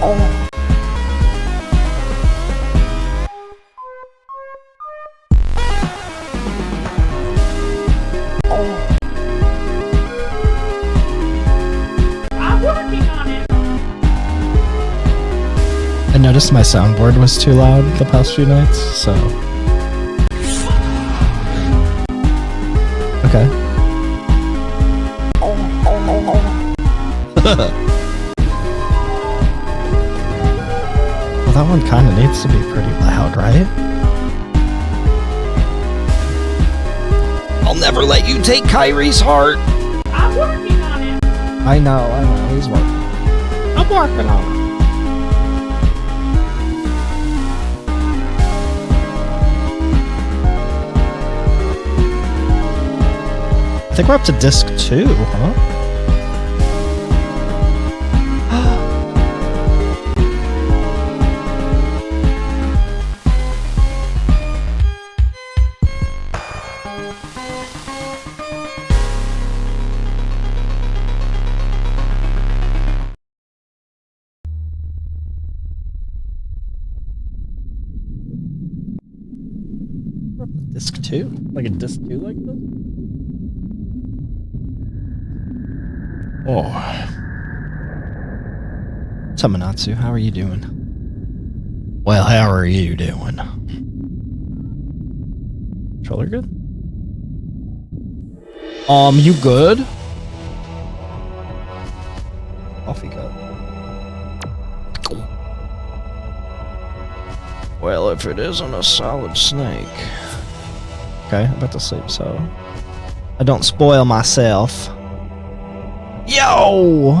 I noticed my soundboard was too loud the past few nights, so... Okay. Well, that one kind of needs to be pretty loud, right? I'll never let you take Kyrie's heart! I'm working on it! I know, he's working. I'm working on it. I think we're up to disc 2, huh? We're up to disc 2? Like a disc 2 like this? Oh. Samanatsu, how are you doing? Well, how are you doing? Controller good? You good? Coffee cup. Well, if it isn't a solid snake. Okay, I'm about to sleep, so I don't spoil myself. Yo!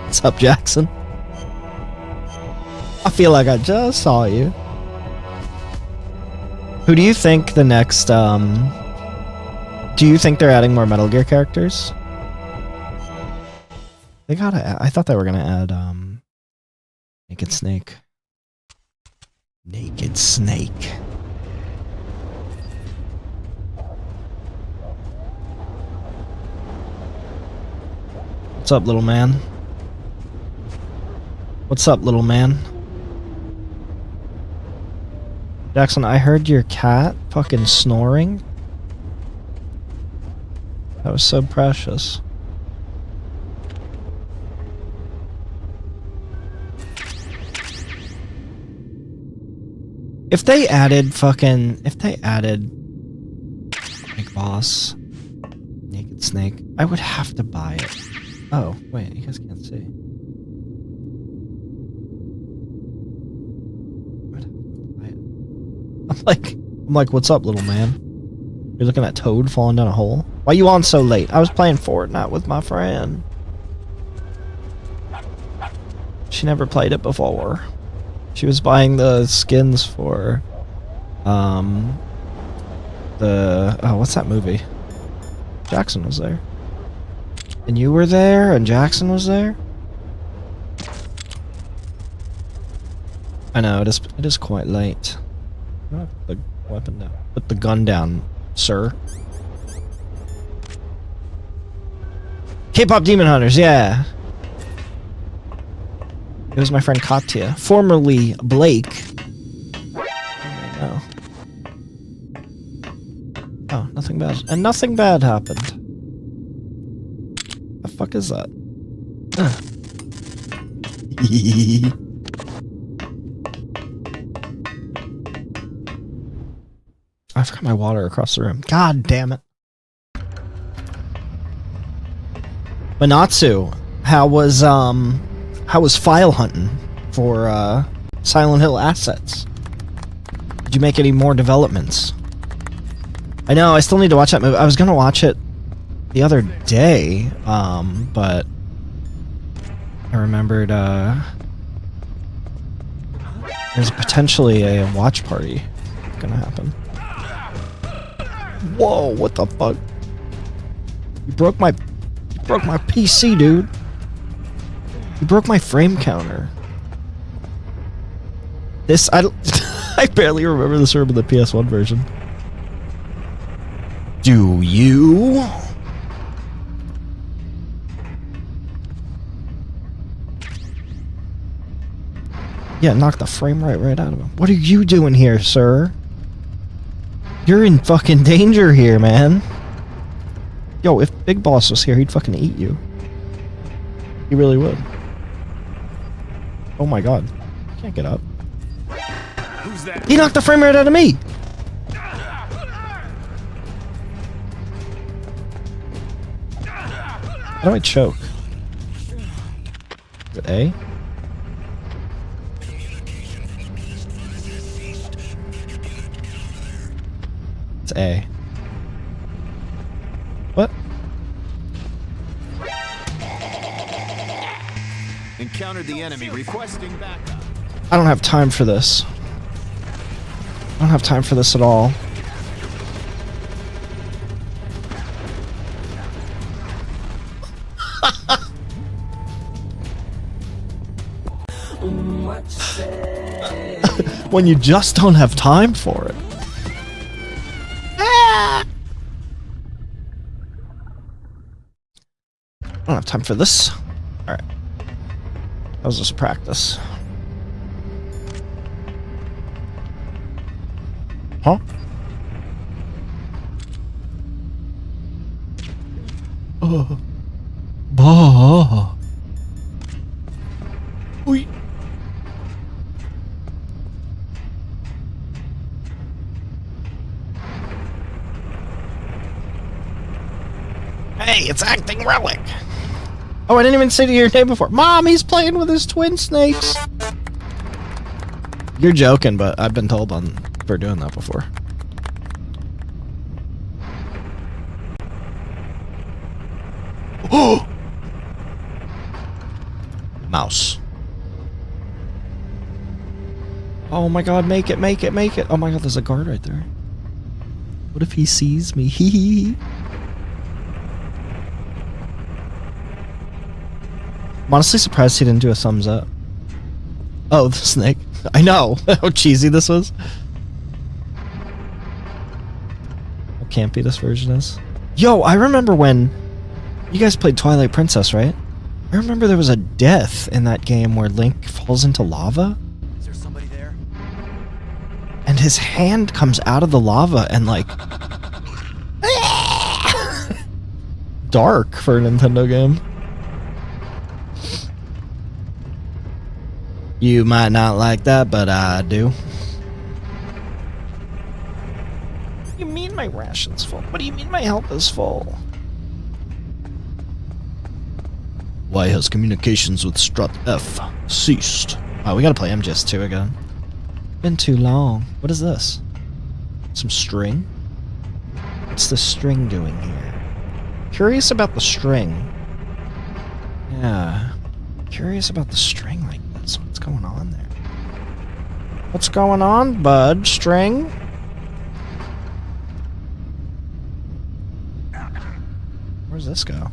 What's up, Jackson? I feel like I just saw you. Who do you think the next, do you think they're adding more Metal Gear characters? They gotta, I thought they were gonna add, Naked Snake. Naked Snake. What's up, little man? What's up, little man? Jackson, I heard your cat fucking snoring. That was so precious. If they added Big Boss, Naked Snake, I would have to buy it. Oh, wait, you guys can't see. I'm like, what's up, little man? You're looking at Toad falling down a hole? Why you on so late? I was playing Fortnite with my friend. She never played it before. She was buying the skins for, what's that movie? Jackson was there. And you were there, and Jackson was there? I know, it is quite late. I'm gonna put the weapon down. Put the gun down, sir. K-pop Demon Hunters, yeah. It was my friend Katya, formerly Blake. Oh, oh, nothing bad. And nothing bad happened. The fuck is that? I forgot my water across the room. God damn it. Manatsu, how was file hunting for Silent Hill assets? Did you make any more developments? I know, I still need to watch that movie. I was gonna watch it the other day, but I remembered there's potentially a watch party gonna happen. Whoa, what the fuck? You broke my PC, dude. You broke my frame counter. This, I barely remember this room in the PS1 version. Do you? Yeah, knock the frame right out of him. What are you doing here, sir? You're in fucking danger here, man. Yo, if Big Boss was here, he'd fucking eat you. He really would. Oh my god. Can't get up. Who's that? He knocked the frame rate out of me! How do I choke? Is it A? It's A. What? Encountered the enemy requesting backup. I don't have time for this. I don't have time for this at all. When you just don't have time for it. I don't have time for this. Alright. That was just practice. Huh? Oh. Bah. Oi. Hey, it's Acting Relic. Oh, I didn't even say your name before. Mom, he's playing with his twin snakes. You're joking, but I've been told for doing that before. Oh! Mouse. Oh my god, make it, make it, make it. Oh my god, there's a guard right there. What if he sees me? Hee hee hee. I'm honestly surprised he didn't do a thumbs up. Oh, the snake. I know how cheesy this was. How campy this version is. Yo, I remember when you guys played Twilight Princess, right? I remember there was a death in that game where Link falls into lava. Is there somebody there? And his hand comes out of the lava and like... dark for a Nintendo game. You might not like that, but I do. What do you mean my ration's full? What do you mean my health is full? Why has communications with Strut F ceased? Oh, we gotta play MGS 2 again. Been too long. What is this? Some string? What's the string doing here? Curious about the string. Yeah. Curious about the string like this. What's going on there? What's going on, bud? String? Where's this go?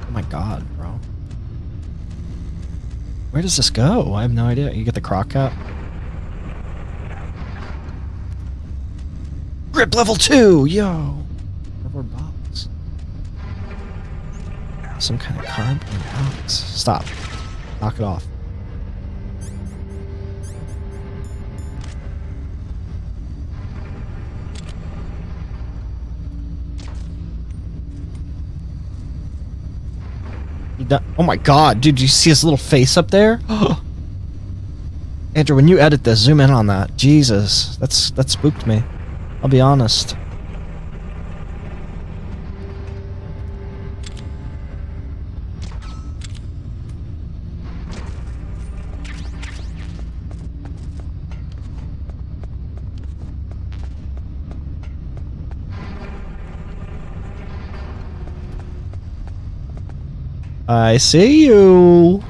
Oh my god, bro. Where does this go? I have no idea. You get the croc cap? Grip level 2! Yo! Rubber box. Some kind of cardboard box. Stop. Knock it off. Oh my god, dude, do you see his little face up there? Andrew, when you edit this, zoom in on that. Jesus, that spooked me. I'll be honest. I see you.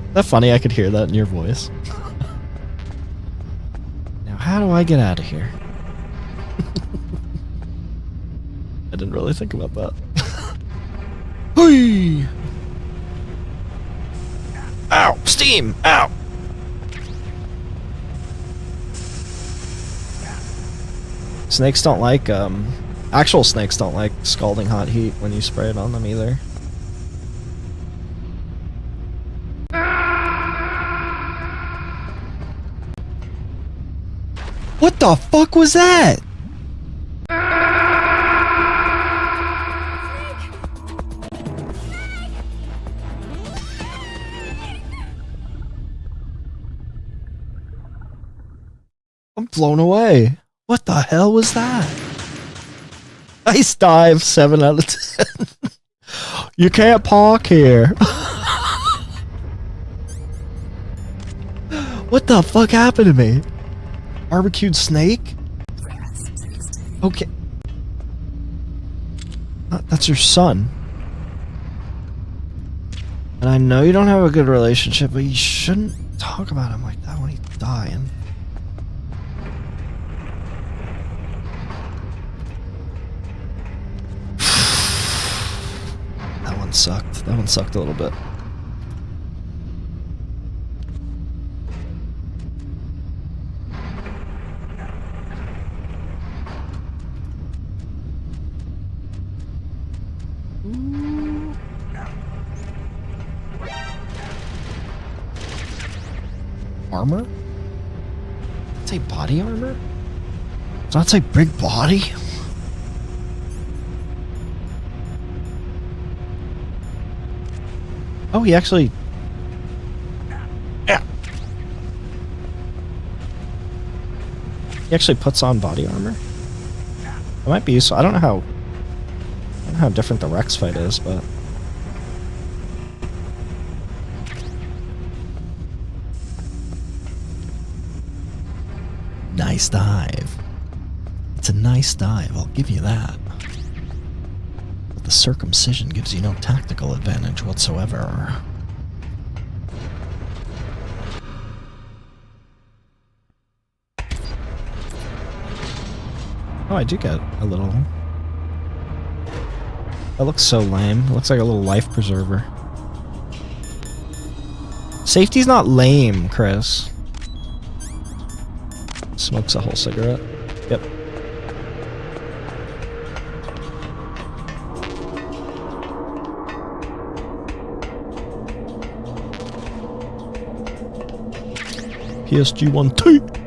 Is that funny? I could hear that in your voice. Now, how do I get out of here? I didn't really think about that. Hey! Ow! Steam! Ow! Snakes don't like, actual snakes don't like scalding hot heat when you spray it on them either. What the fuck was that? I'm blown away. What the hell was that? Nice dive, 7 out of 10. You can't park here. What the fuck happened to me? Barbecued snake? Okay. That's your son. And I know you don't have a good relationship, but you shouldn't talk about him like that when he's dying. That one sucked. That one sucked a little bit. Armor? Did it say body armor? Does that say big body? Oh, he actually... Yeah. He actually puts on body armor? It might be useful. I don't know how different the Rex fight is, but... Nice dive. It's a nice dive, I'll give you that. But the circumcision gives you no tactical advantage whatsoever. Oh, I do get a little... That looks so lame. It looks like a little life preserver. Safety's not lame, Chris. Smokes a whole cigarette. Yep. PSG-1T.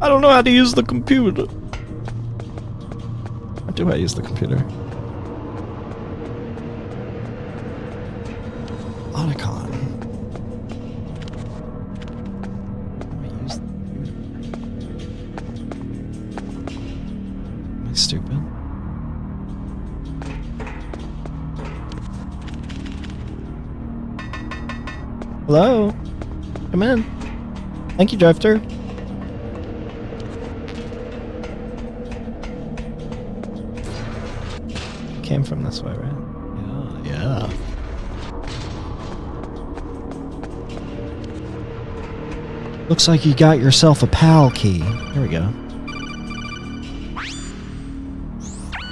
I don't know how to use the computer. How do I use the computer? Otacon. How do I use the computer? Am I stupid? Hello? Come in. Thank you, Drifter. Came from this way, right? Yeah, yeah. Looks like you got yourself a PAL key. Here we go.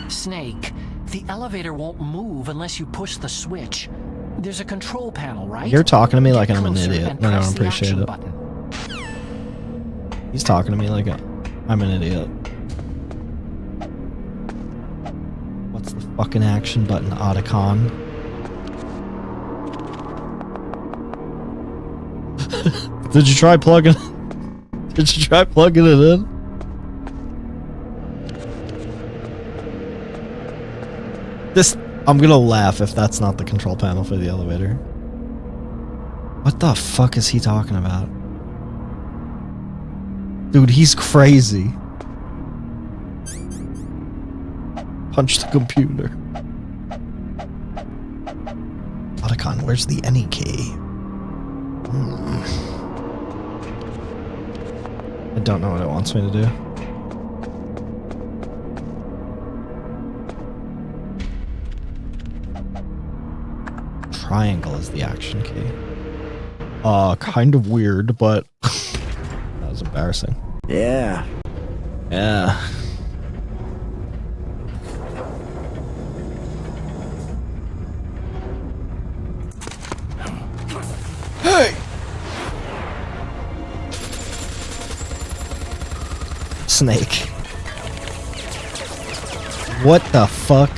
Snake, the elevator won't move unless you push the switch. There's a control panel, right? You're talking to me like Get I'm an closer idiot. and No, I press don't the appreciate action it. button. He's talking to me like I'm an idiot. What's the fucking action button, Otacon? Did you try plugging? Did you try plugging it in? This... I'm gonna laugh if that's not the control panel for the elevator. What the fuck is he talking about? Dude, he's crazy. Punch the computer. Otacon, where's the any key? I don't know what it wants me to do. Triangle is the action key. Kind of weird, but that was embarrassing. Yeah. Yeah. Hey! Snake. What the fuck?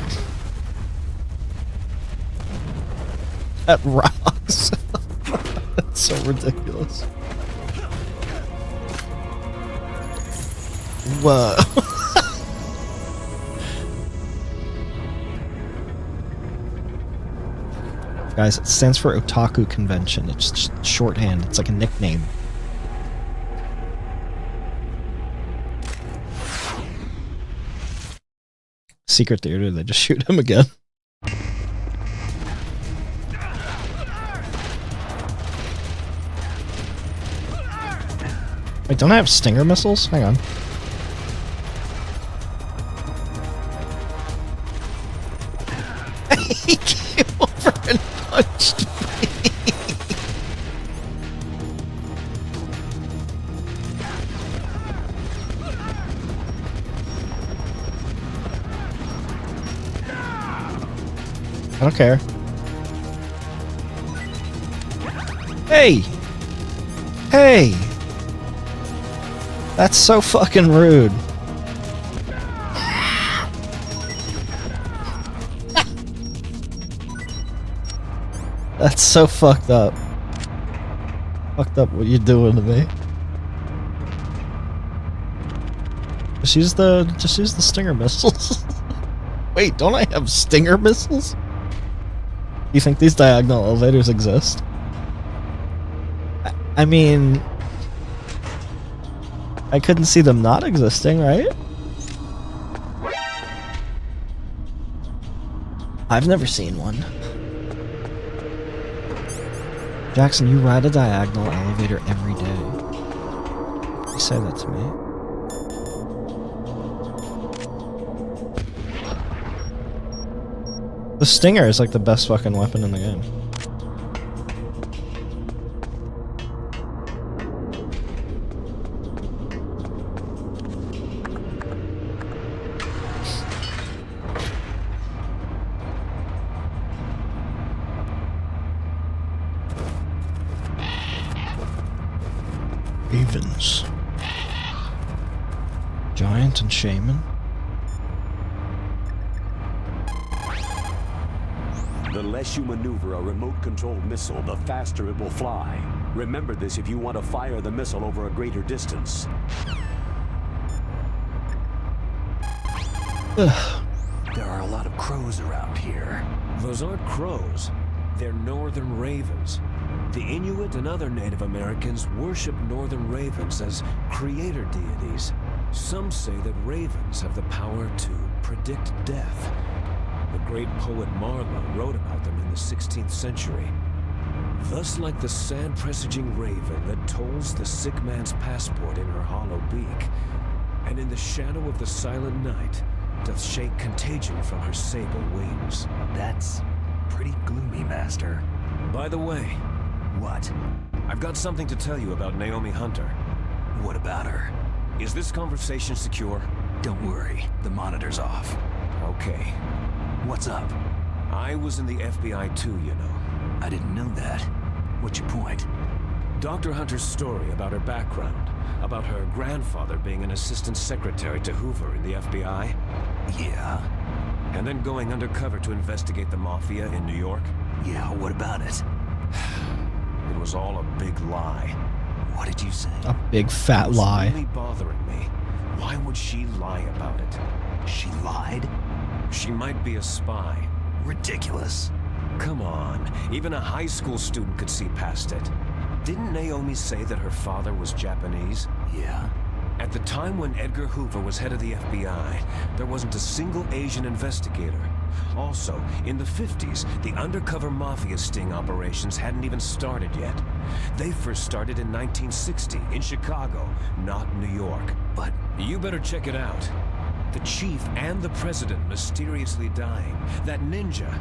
That rocks. That's so ridiculous. Whoa. Guys, it stands for Otaku Convention. It's just shorthand. It's like a nickname. Secret theater, they just shoot him again. Wait, don't I have stinger missiles? Hang on. He came over and punched me. I don't care. Hey! Hey! That's so fucking rude. That's so fucked up. Fucked up what you doing to me. Just use the stinger missiles. Wait, don't I have stinger missiles? You think these diagonal elevators exist? I mean, I couldn't see them not existing, right? I've never seen one. Jackson, you ride a diagonal elevator every day. You say that to me. The Stinger is like the best fucking weapon in the game. Ravens. Giant and Shaman. The less you maneuver a remote-controlled missile, the faster it will fly. Remember this if you want to fire the missile over a greater distance. There are a lot of crows around here. Those aren't crows. They're northern ravens. The Inuit and other Native Americans worship northern ravens as creator deities. Some say that ravens have the power to predict death. The great poet Marlowe wrote about them in the 16th century. Thus like the sad-presaging raven that tolls the sick man's passport in her hollow beak, and in the shadow of the silent night doth shake contagion from her sable wings. That's pretty gloomy, Master. By the way, What? I've got something to tell you about Naomi Hunter. What about her? Is this conversation secure? Don't worry, the monitor's off. Okay. What's up? I was in the FBI too, you know. I didn't know that. What's your point? Dr. Hunter's story about her background, about her grandfather being an assistant secretary to Hoover in the FBI, Yeah? and then going undercover to investigate the Mafia in New York. Yeah, what about it? It was all a big lie. What did you say? A big fat lie. It was really bothering me. Why would she lie about it? She lied? She might be a spy. Ridiculous. Come on, even a high school student could see past it. Didn't Naomi say that her father was Japanese? Yeah? At the time when Edgar Hoover was head of the FBI, there wasn't a single Asian investigator. Also, in the 50s, the undercover mafia sting operations hadn't even started yet. They first started in 1960 in Chicago, not New York. But You better check it out. The chief and the president mysteriously dying. That ninja.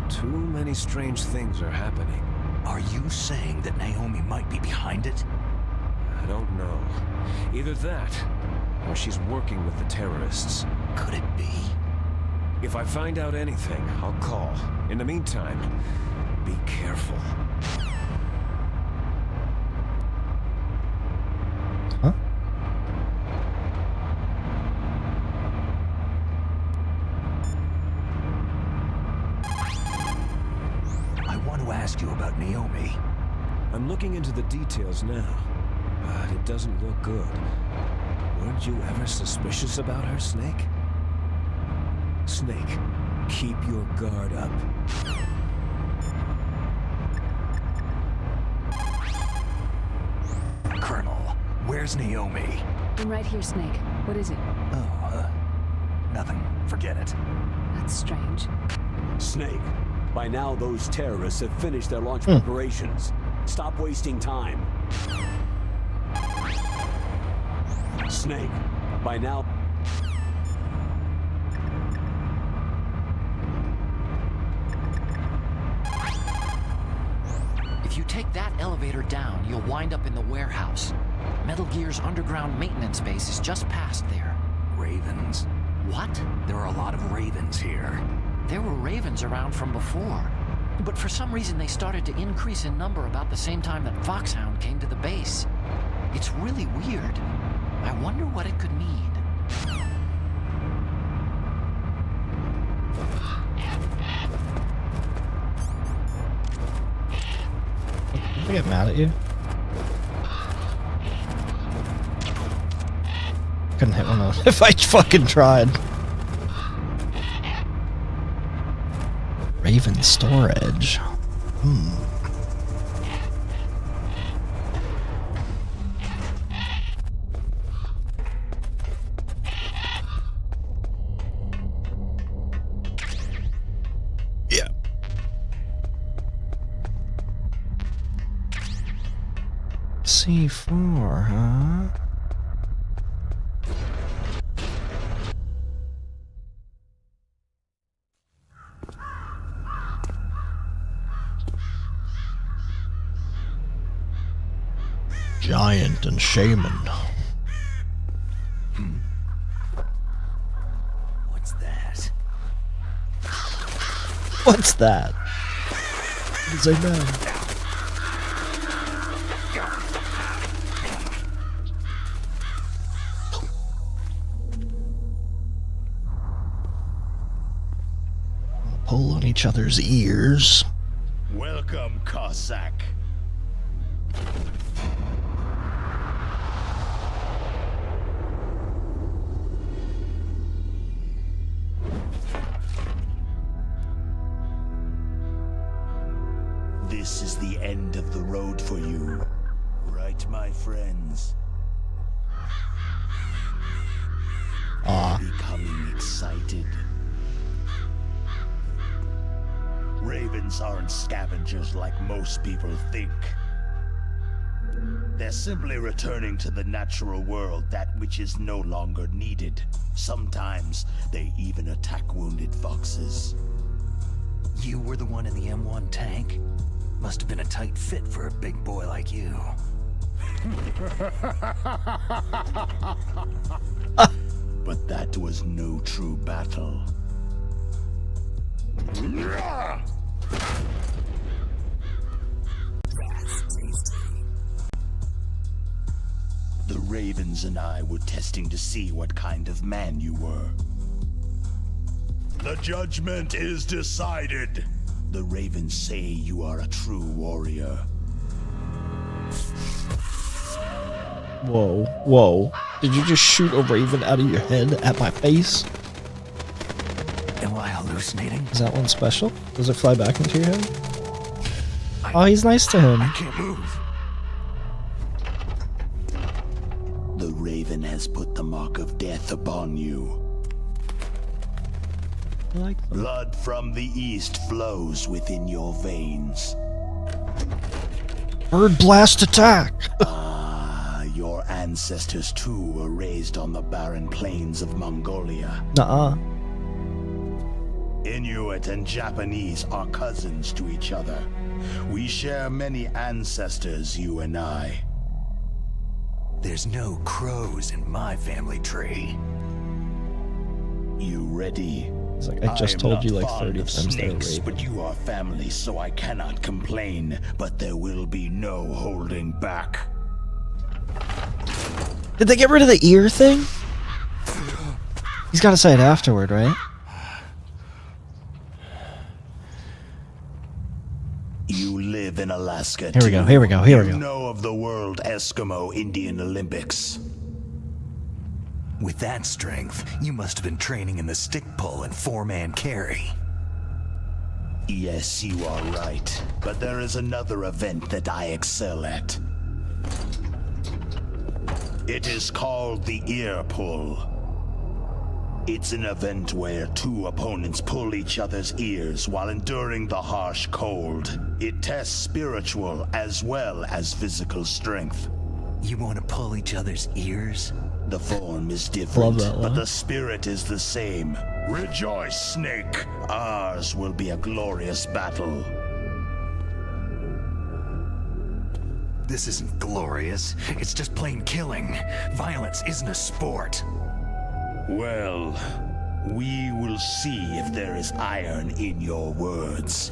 Too many strange things are happening. are you saying that Naomi might be behind it? I don't know. Either that, or she's working with the terrorists. Could it be? If I find out anything, I'll call. In the meantime, be careful. Huh? I want to ask you about Naomi. I'm looking into the details now, but it doesn't look good. Weren't you ever suspicious about her, Snake? Snake, keep your guard up. Colonel, where's Naomi? I'm right here, Snake. What is it? Oh, nothing. Forget it. That's strange. Snake, by now those terrorists have finished their launch preparations. Stop wasting time. Snake, by now... If you take that elevator down, you'll wind up in the warehouse. Metal Gear's underground maintenance base is just past there. Ravens. What? There are a lot of ravens here. There were ravens around from before. But for some reason they started to increase in number about the same time that Foxhound came to the base. It's really weird. I wonder what it could mean. Did I get mad at you? Couldn't hit one of those if I fucking tried. Raven storage. Yeah. C4, huh? Giant and shaman. What's that? What's that? What is a man? Pull on each other's ears. Welcome, Cossack. This is the end of the road for you. Right, my friends? Becoming excited. Ravens aren't scavengers like most people think. They're simply returning to the natural world that which is no longer needed. Sometimes they even attack wounded foxes. You were the one in the M1 tank? Must have been a tight fit for a big boy like you. But that was no true battle. The Ravens and I were testing to see what kind of man you were. The judgment is decided. The Ravens say you are a true warrior. Whoa, whoa. Did you just shoot a raven out of your head at my face? Am I hallucinating? Is that one special? Does it fly back into your head? Oh, he's nice to him. I can't move. The Raven has put the mark of death upon you. I like them. Blood from the east flows within your veins. Bird blast attack! Your ancestors too were raised on the barren plains of Mongolia. Nuh-uh. Inuit and Japanese are cousins to each other. We share many ancestors, you and I. There's no crows in my family tree. You ready? It's like, I just told you like 30 times they're snakes, raven. but you are family, so I cannot complain. But there will be no holding back. Did they get rid of the ear thing? He's got to say it afterward, right? You live in Alaska. Here we go, here we go, here we You go. know of the World Eskimo Indian Olympics. With that strength, you must have been training in the stick pull and four-man carry. Yes, you are right. But there is another event that I excel at. It is called the ear pull. It's an event where two opponents pull each other's ears while enduring the harsh cold. It tests spiritual as well as physical strength. You want to pull each other's ears? The form is Love different, that but one. the spirit is the same. Rejoice, Snake! Ours will be a glorious battle. This isn't glorious. It's just plain killing. Violence isn't a sport. Well, we will see if there is iron in your words.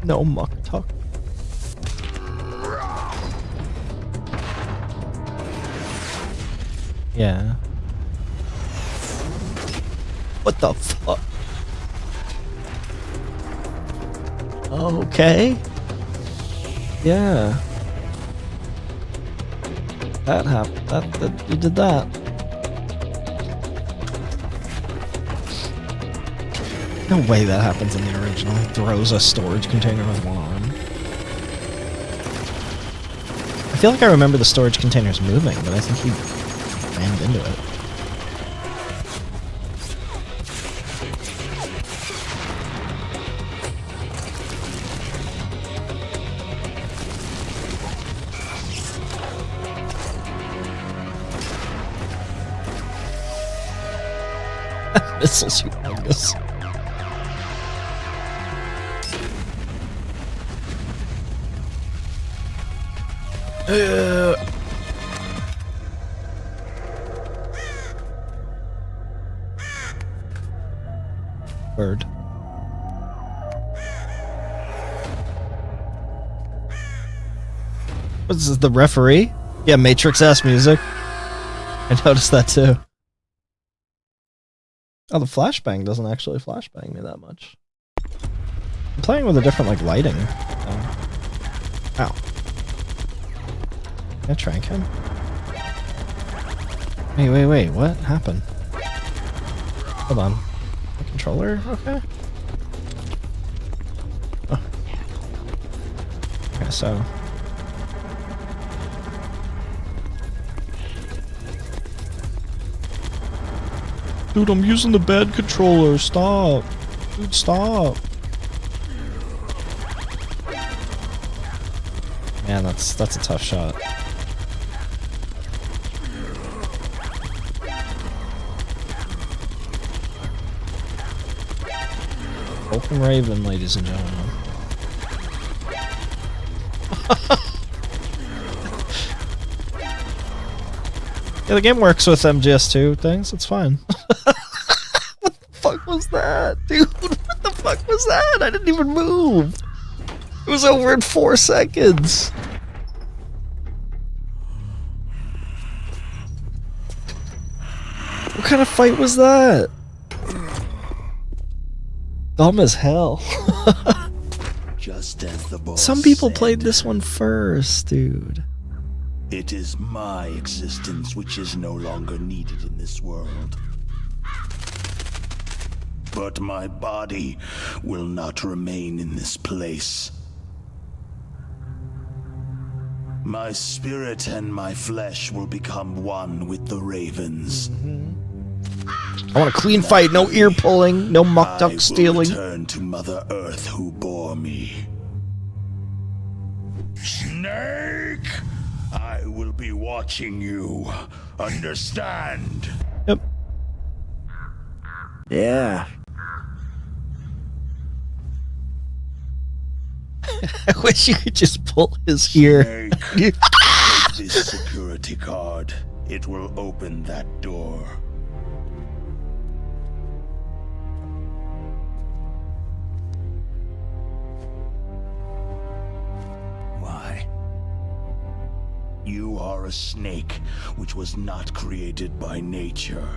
No muck talk. Yeah. What the fuck? Okay. Yeah. That happened. That you did that. No way that happens in the original. He throws a storage container with one arm. I feel like I remember the storage containers moving, but I think he rammed into it. Missiles humongous. Bird. What's this, the referee? Yeah, Matrix ass music. I noticed that too. Oh, the flashbang doesn't actually flashbang me that much. I'm playing with a different, like, lighting. Ow. Can I trank him? Wait, what happened? Hold on. The controller? Okay. Oh. Okay, so... Dude, I'm using the bad controller. Stop. Dude, stop. Man, that's a tough shot. Open Raven, ladies and gentlemen. Yeah, the game works with MGS2 things. It's fine. What the fuck was that? Dude, what the fuck was that? I didn't even move. It was over in 4 seconds. What kind of fight was that? Dumb as hell. Just as the boss Some people said, played this one first, dude. it is my existence which is no longer needed in this world. But my body will not remain in this place. My spirit and my flesh will become one with the ravens. I want a clean fight, no ear pulling, no muck duck stealing. I will return to Mother Earth who bore me. Snake! I will be watching you. Understand? Yep. Yeah. I wish you could just pull his ear. Snake, take this security card. It will open that door. Why? You are a snake, which was not created by nature.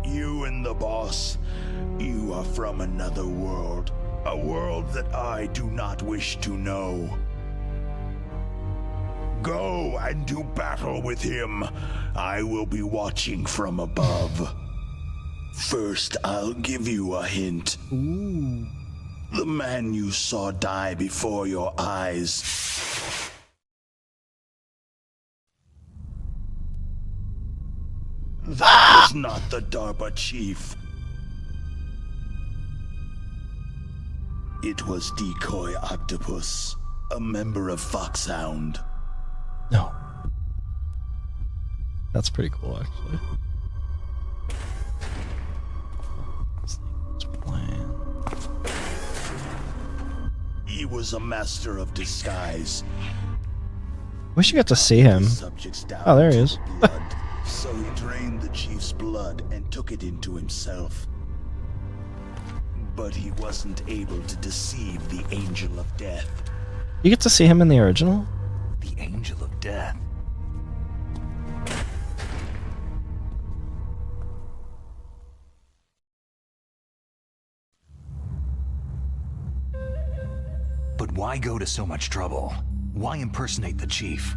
You and the boss, you are from another world. A world that I do not wish to know. Go and do battle with him. I will be watching from above. First, I'll give you a hint. Ooh. The man you saw die before your eyes. That was not the DARPA chief. It was Decoy Octopus, a member of Foxhound. No. That's pretty cool, actually. Snake's plan. He was a master of disguise. Wish you got to see him. Subjects down Oh, there he to is. blood, so he drained the chief's blood and took it into himself. But he wasn't able to deceive the Angel of Death. You get to see him in the original? The Angel of Death. But why go to so much trouble? Why impersonate the chief?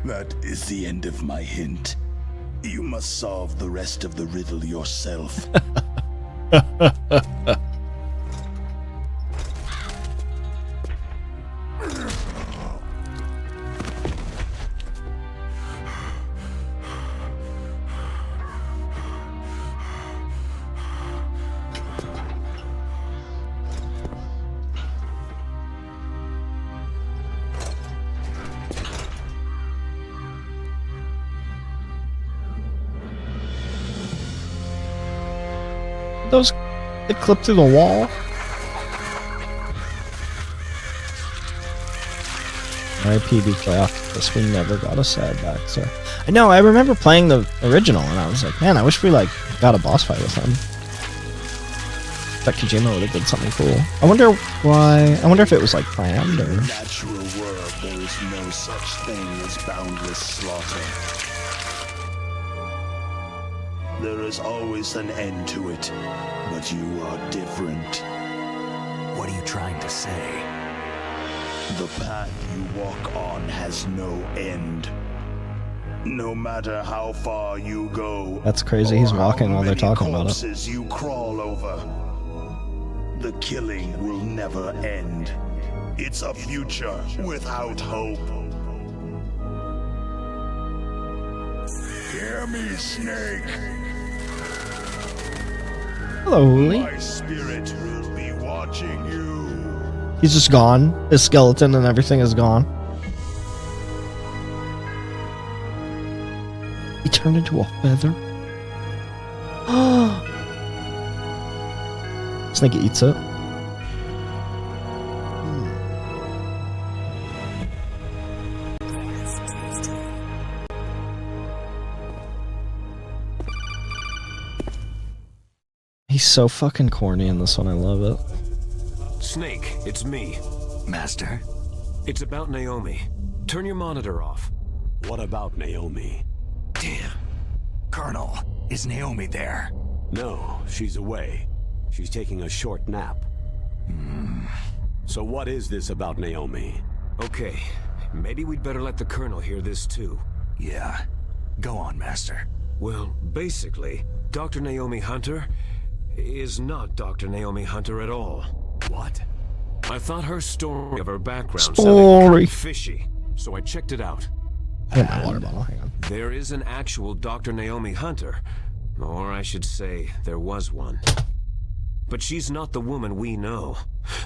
That is the end of my hint. You must solve the rest of the riddle yourself. Those they clip through the wall. R.I.P. Decoy Octopus. We never got a sad back, sir. I know. I remember playing the original, and I was like, man, I wish we like got a boss fight with him. That Kojima would have did something cool. I wonder why. I wonder if it was like planned In or. the natural world, there is no such thing as boundless slaughter. There is always an end to it, but you are different. What are you trying to say? The path you walk on has no end. No matter how far you go. That's crazy. He's or walking how while they're many talking about it. corpses you crawl over. The killing will never end. It's a future without hope. Hear me, Snake. Hello, Lee. My spirit will be watching you. He's just gone. His skeleton and everything is gone. He turned into a feather. Snake eats it. He's so fucking corny in this one. I love it. Snake, it's me. Master? It's about Naomi. Turn your monitor off. What about Naomi? Damn. Colonel, is Naomi there? No, she's away. She's taking a short nap. So what is this about Naomi? Okay, maybe we'd better let the Colonel hear this too. Yeah. Go on, Master. Well, basically, Dr. Naomi Hunter is not Dr. Naomi Hunter at all. What? I thought her story of her background Story. sounded kind of fishy, so I checked it out. I got my water bottle. Hang on. There is an actual Dr. Naomi Hunter, or I should say, there was one. But she's not the woman we know.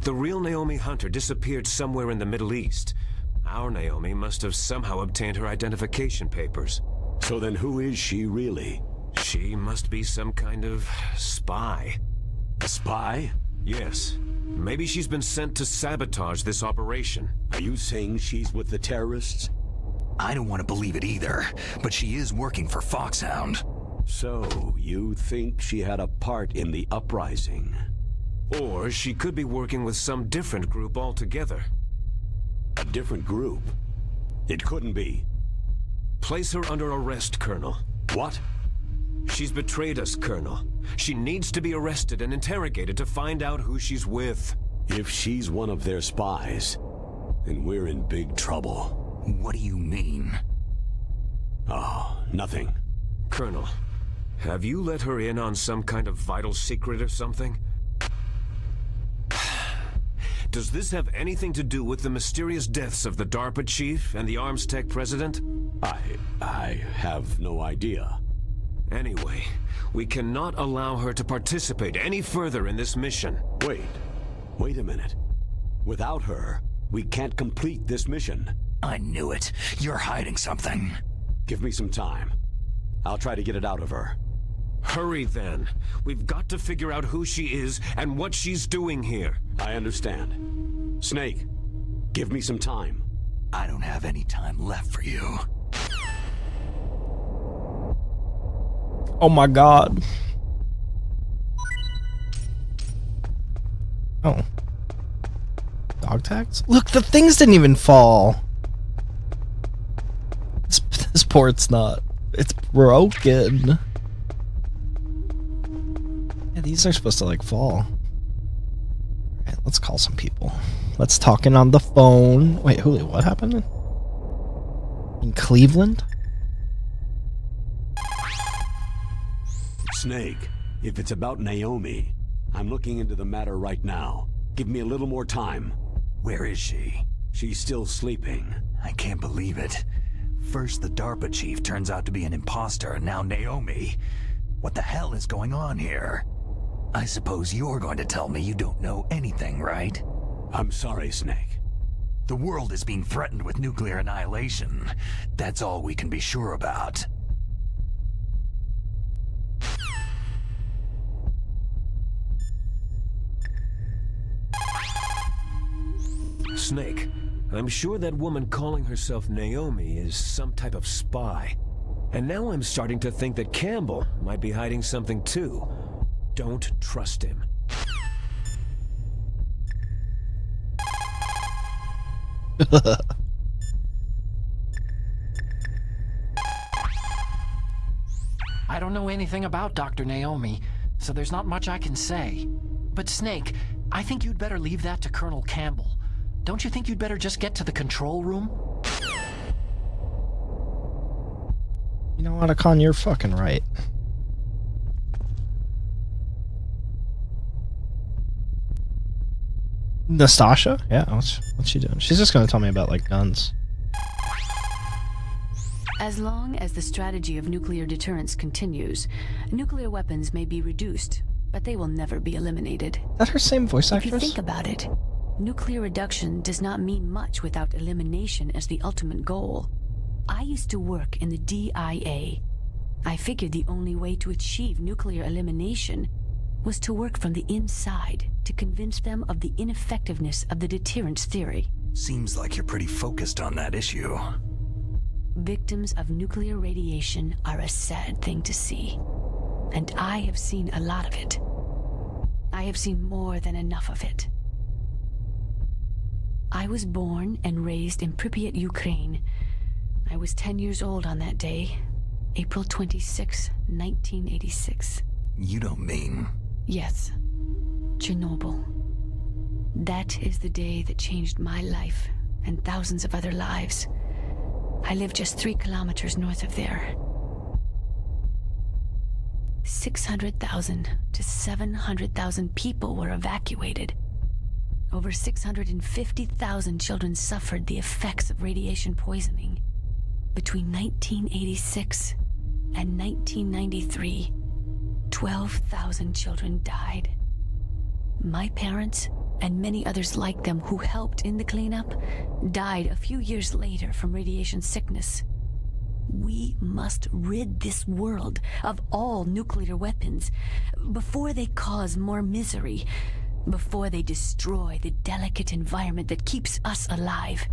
The real Naomi Hunter disappeared somewhere in the Middle East. Our Naomi must have somehow obtained her identification papers. So then who is she really? She must be some kind of spy. A spy? Yes. Maybe she's been sent to sabotage this operation. Are you saying she's with the terrorists? I don't want to believe it either, but she is working for Foxhound. So, you think she had a part in the uprising? Or she could be working with some different group altogether. A different group? It couldn't be. Place her under arrest, Colonel. What? She's betrayed us, Colonel. She needs to be arrested and interrogated to find out who she's with. If she's one of their spies, then we're in big trouble. What do you mean? Oh, nothing. Colonel, have you let her in on some kind of vital secret or something? Does this have anything to do with the mysterious deaths of the DARPA chief and the arms tech president? I have no idea. Anyway, we cannot allow her to participate any further in this mission. Wait a minute. Without her, we can't complete this mission. I knew it. You're hiding something. Give me some time. I'll try to get it out of her. Hurry then. We've got to figure out who she is and what she's doing here. I understand. Snake, give me some time. I don't have any time left for you. Oh my god. Oh. Dog tags? Look, the things didn't even fall. This port's not. It's broken. Yeah, these are supposed to like fall. Alright, let's call some people. Let's talk in on the phone. Wait, Julio, what happened? In Cleveland? Snake, if it's about Naomi, I'm looking into the matter right now. Give me a little more time. Where is she? She's still sleeping. I can't believe it. First the DARPA chief turns out to be an imposter, and now Naomi. What the hell is going on here? I suppose you're going to tell me you don't know anything, right? I'm sorry, Snake. The world is being threatened with nuclear annihilation. That's all we can be sure about. Snake, I'm sure that woman calling herself Naomi is some type of spy. And now I'm starting to think that Campbell might be hiding something too. Don't trust him. I don't know anything about Dr. Naomi, so there's not much I can say. But Snake, I think you'd better leave that to Colonel Campbell. Don't you think you'd better just get to the control room? You know what, Akon, you're fucking right. Nastasha? Yeah, what's she doing? She's just gonna tell me about, like, guns. As long as the strategy of nuclear deterrence continues, nuclear weapons may be reduced, but they will never be eliminated. Is that her same voice If you actress? think about it, nuclear reduction does not mean much without elimination as the ultimate goal. I used to work in the DIA. I figured the only way to achieve nuclear elimination was to work from the inside to convince them of the ineffectiveness of the deterrence theory. Seems like you're pretty focused on that issue. Victims of nuclear radiation are a sad thing to see, and I have seen a lot of it. I have seen more than enough of it. I was born and raised in Pripyat, Ukraine. I was 10 years old on that day, April 26, 1986. You don't mean... Yes, Chernobyl. That is the day that changed my life and thousands of other lives. I live just 3 kilometers north of there. 600,000 to 700,000 people were evacuated. Over 650,000 children suffered the effects of radiation poisoning. Between 1986 and 1993, 12,000 children died. My parents, and many others like them who helped in the cleanup, died a few years later from radiation sickness. We must rid this world of all nuclear weapons before they cause more misery, before they destroy the delicate environment that keeps us alive.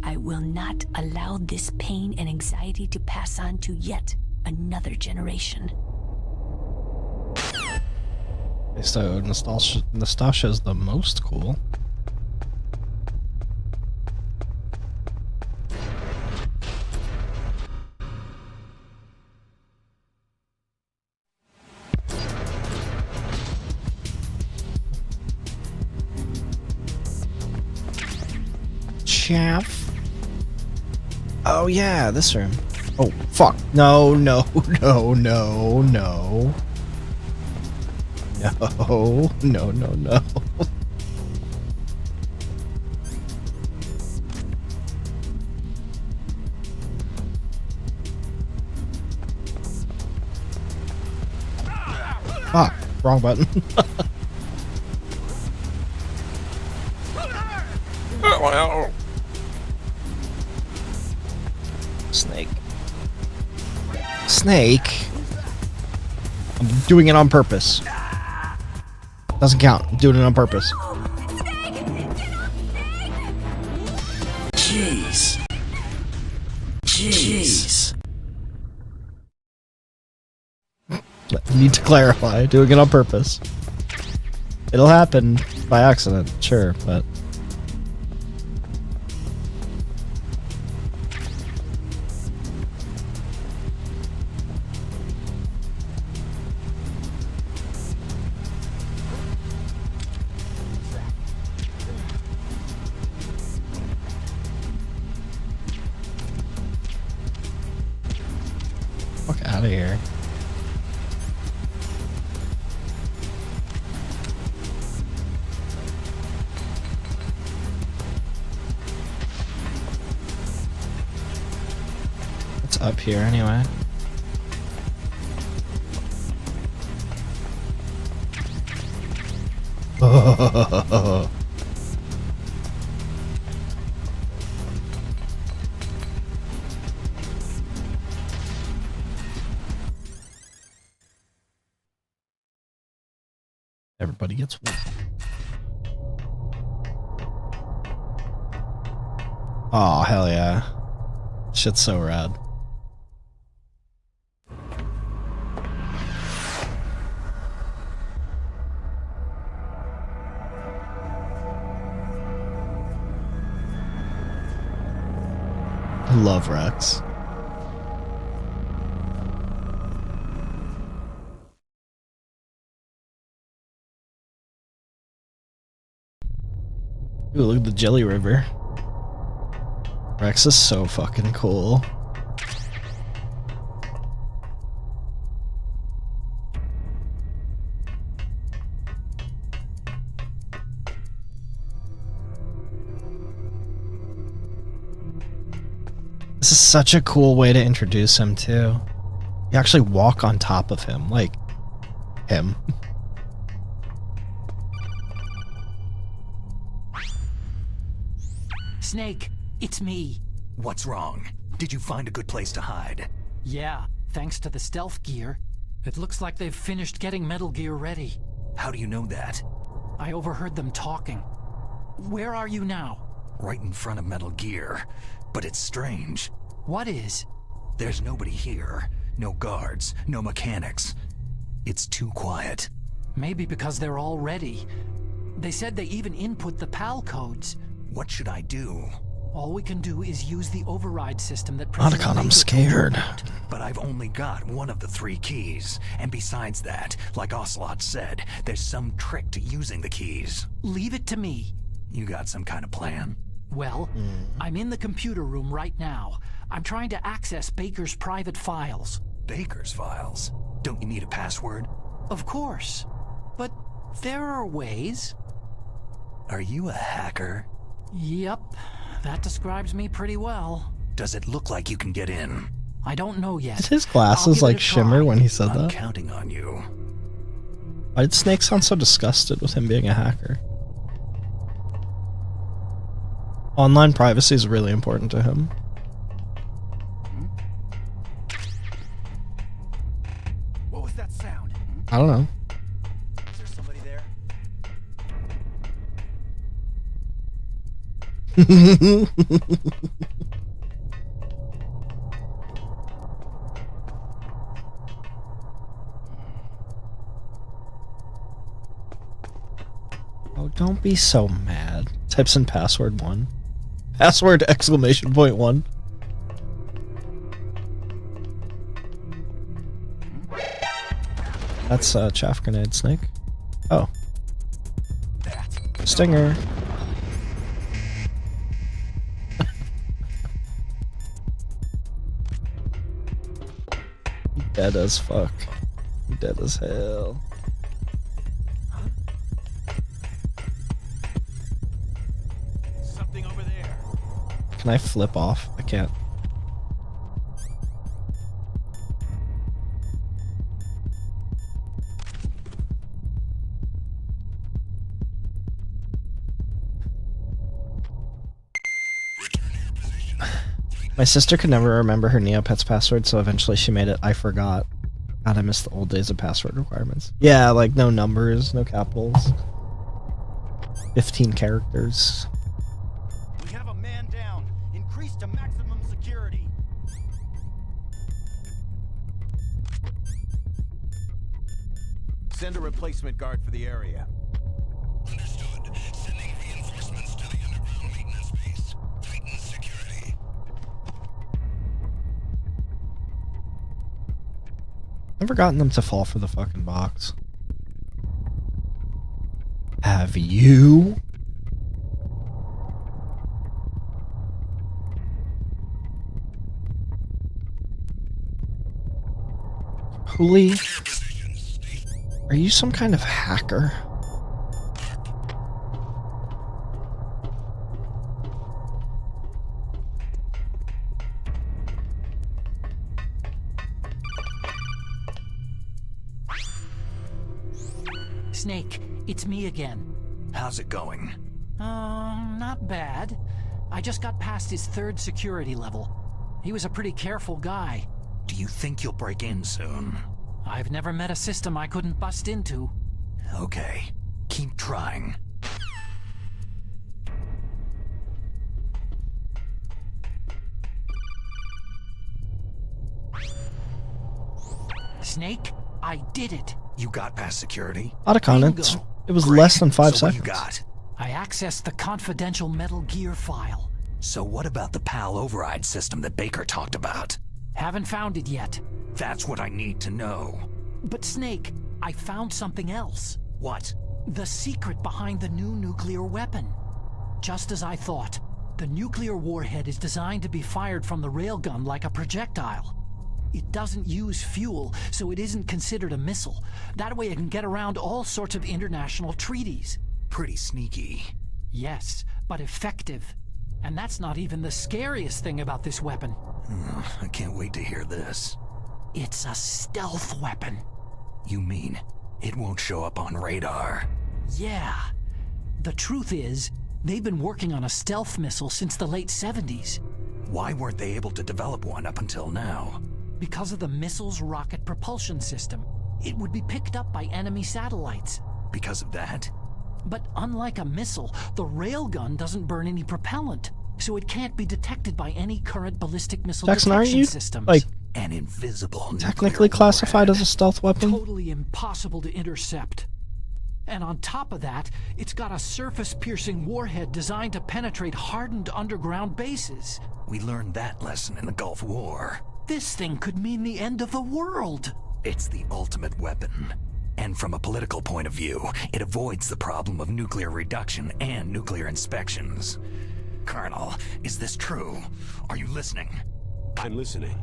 I will not allow this pain and anxiety to pass on to yet another generation. So Nastasha's the most cool. Chaff. Oh yeah, this room. Oh fuck. No, no, no, no, no. No, no, no, no. Fuck, wrong button. Snake. Snake? I'm doing it on purpose. Doesn't count. I'm doing it on purpose. Jeez. Jeez. Need to clarify. Doing it on purpose. It'll happen by accident, sure, but... Fuck out of here. It's up here anyway. Everybody gets one. Oh, hell yeah. Shit's so rad. I love Rex. Ooh, look at the Jelly River. Rex is so fucking cool. This is such a cool way to introduce him too. You actually walk on top of him, like him. Snake, it's me. What's wrong? Did you find a good place to hide? Yeah, thanks to the stealth gear. It looks like they've finished getting Metal Gear ready. How do you know that? I overheard them talking. Where are you now? Right in front of Metal Gear. But it's strange. What is? There's nobody here. No guards, no mechanics. It's too quiet. Maybe because they're all ready. They said they even input the PAL codes. What should I do? All we can do is use the override system that Otacon, I'm scared. But I've only got one of the 3 keys. And besides that, like Ocelot said, there's some trick to using the keys. Leave it to me. You got some kind of plan? Well, I'm in the computer room right now. I'm trying to access Baker's private files. Baker's files? Don't you need a password? Of course. But there are ways. Are you a hacker? Yep, that describes me pretty well. Does it look like you can get in? I don't know yet. Did his glasses like shimmer when he said I'm that? counting on you. Why did Snake sound so disgusted with him being a hacker? Online privacy is really important to him. I don't know. Is there somebody there? Oh, don't be so mad. Types in password 1. Password exclamation point 1. That's a chaff grenade, Snake. Oh. Stinger. Dead as fuck. Dead as hell. Something over there. Can I flip off? I can't. My sister could never remember her Neopets password, so eventually she made it I forgot. God, I miss the old days of password requirements. Yeah, like no numbers, no capitals. 15 characters. We have a man down. Increase to maximum security. Send a replacement guard for the area. Understood. Sending reinforcements to the underground maintenance base. Tighten security. Never gotten them to fall for the fucking box. Have you? Hooli, are you some kind of hacker? Snake, it's me again. How's it going? Not bad. I just got past his 3rd security level. He was a pretty careful guy. Do you think you'll break in soon? I've never met a system I couldn't bust into. Okay. Keep trying. Snake, I did it. You got past security? Otacon, Bingo. it was Great. less than 5 So what seconds. you got? I accessed the confidential Metal Gear file. So what about the PAL override system that Baker talked about? Haven't found it yet. That's what I need to know. But Snake, I found something else. What? The secret behind the new nuclear weapon. Just as I thought, the nuclear warhead is designed to be fired from the railgun like a projectile. It doesn't use fuel, so it isn't considered a missile. That way it can get around all sorts of international treaties. Pretty sneaky. Yes, but effective. And that's not even the scariest thing about this weapon. I can't wait to hear this. It's a stealth weapon. You mean it won't show up on radar? Yeah. The truth is, they've been working on a stealth missile since the late 70s. Why weren't they able to develop one up until now? Because of the missile's rocket propulsion system. It would be picked up by enemy satellites. Because of that? But unlike a missile, the railgun doesn't burn any propellant, so it can't be detected by any current ballistic missile Jackson, aren't detection you, systems. like, An invisible technically nuclear classified warhead. as a stealth weapon? Totally impossible to intercept. And on top of that, it's got a surface-piercing warhead designed to penetrate hardened underground bases. We learned that lesson in the Gulf War. This thing could mean the end of the world. It's the ultimate weapon. And from a political point of view, it avoids the problem of nuclear reduction and nuclear inspections. Colonel, is this true? Are you listening? I'm listening.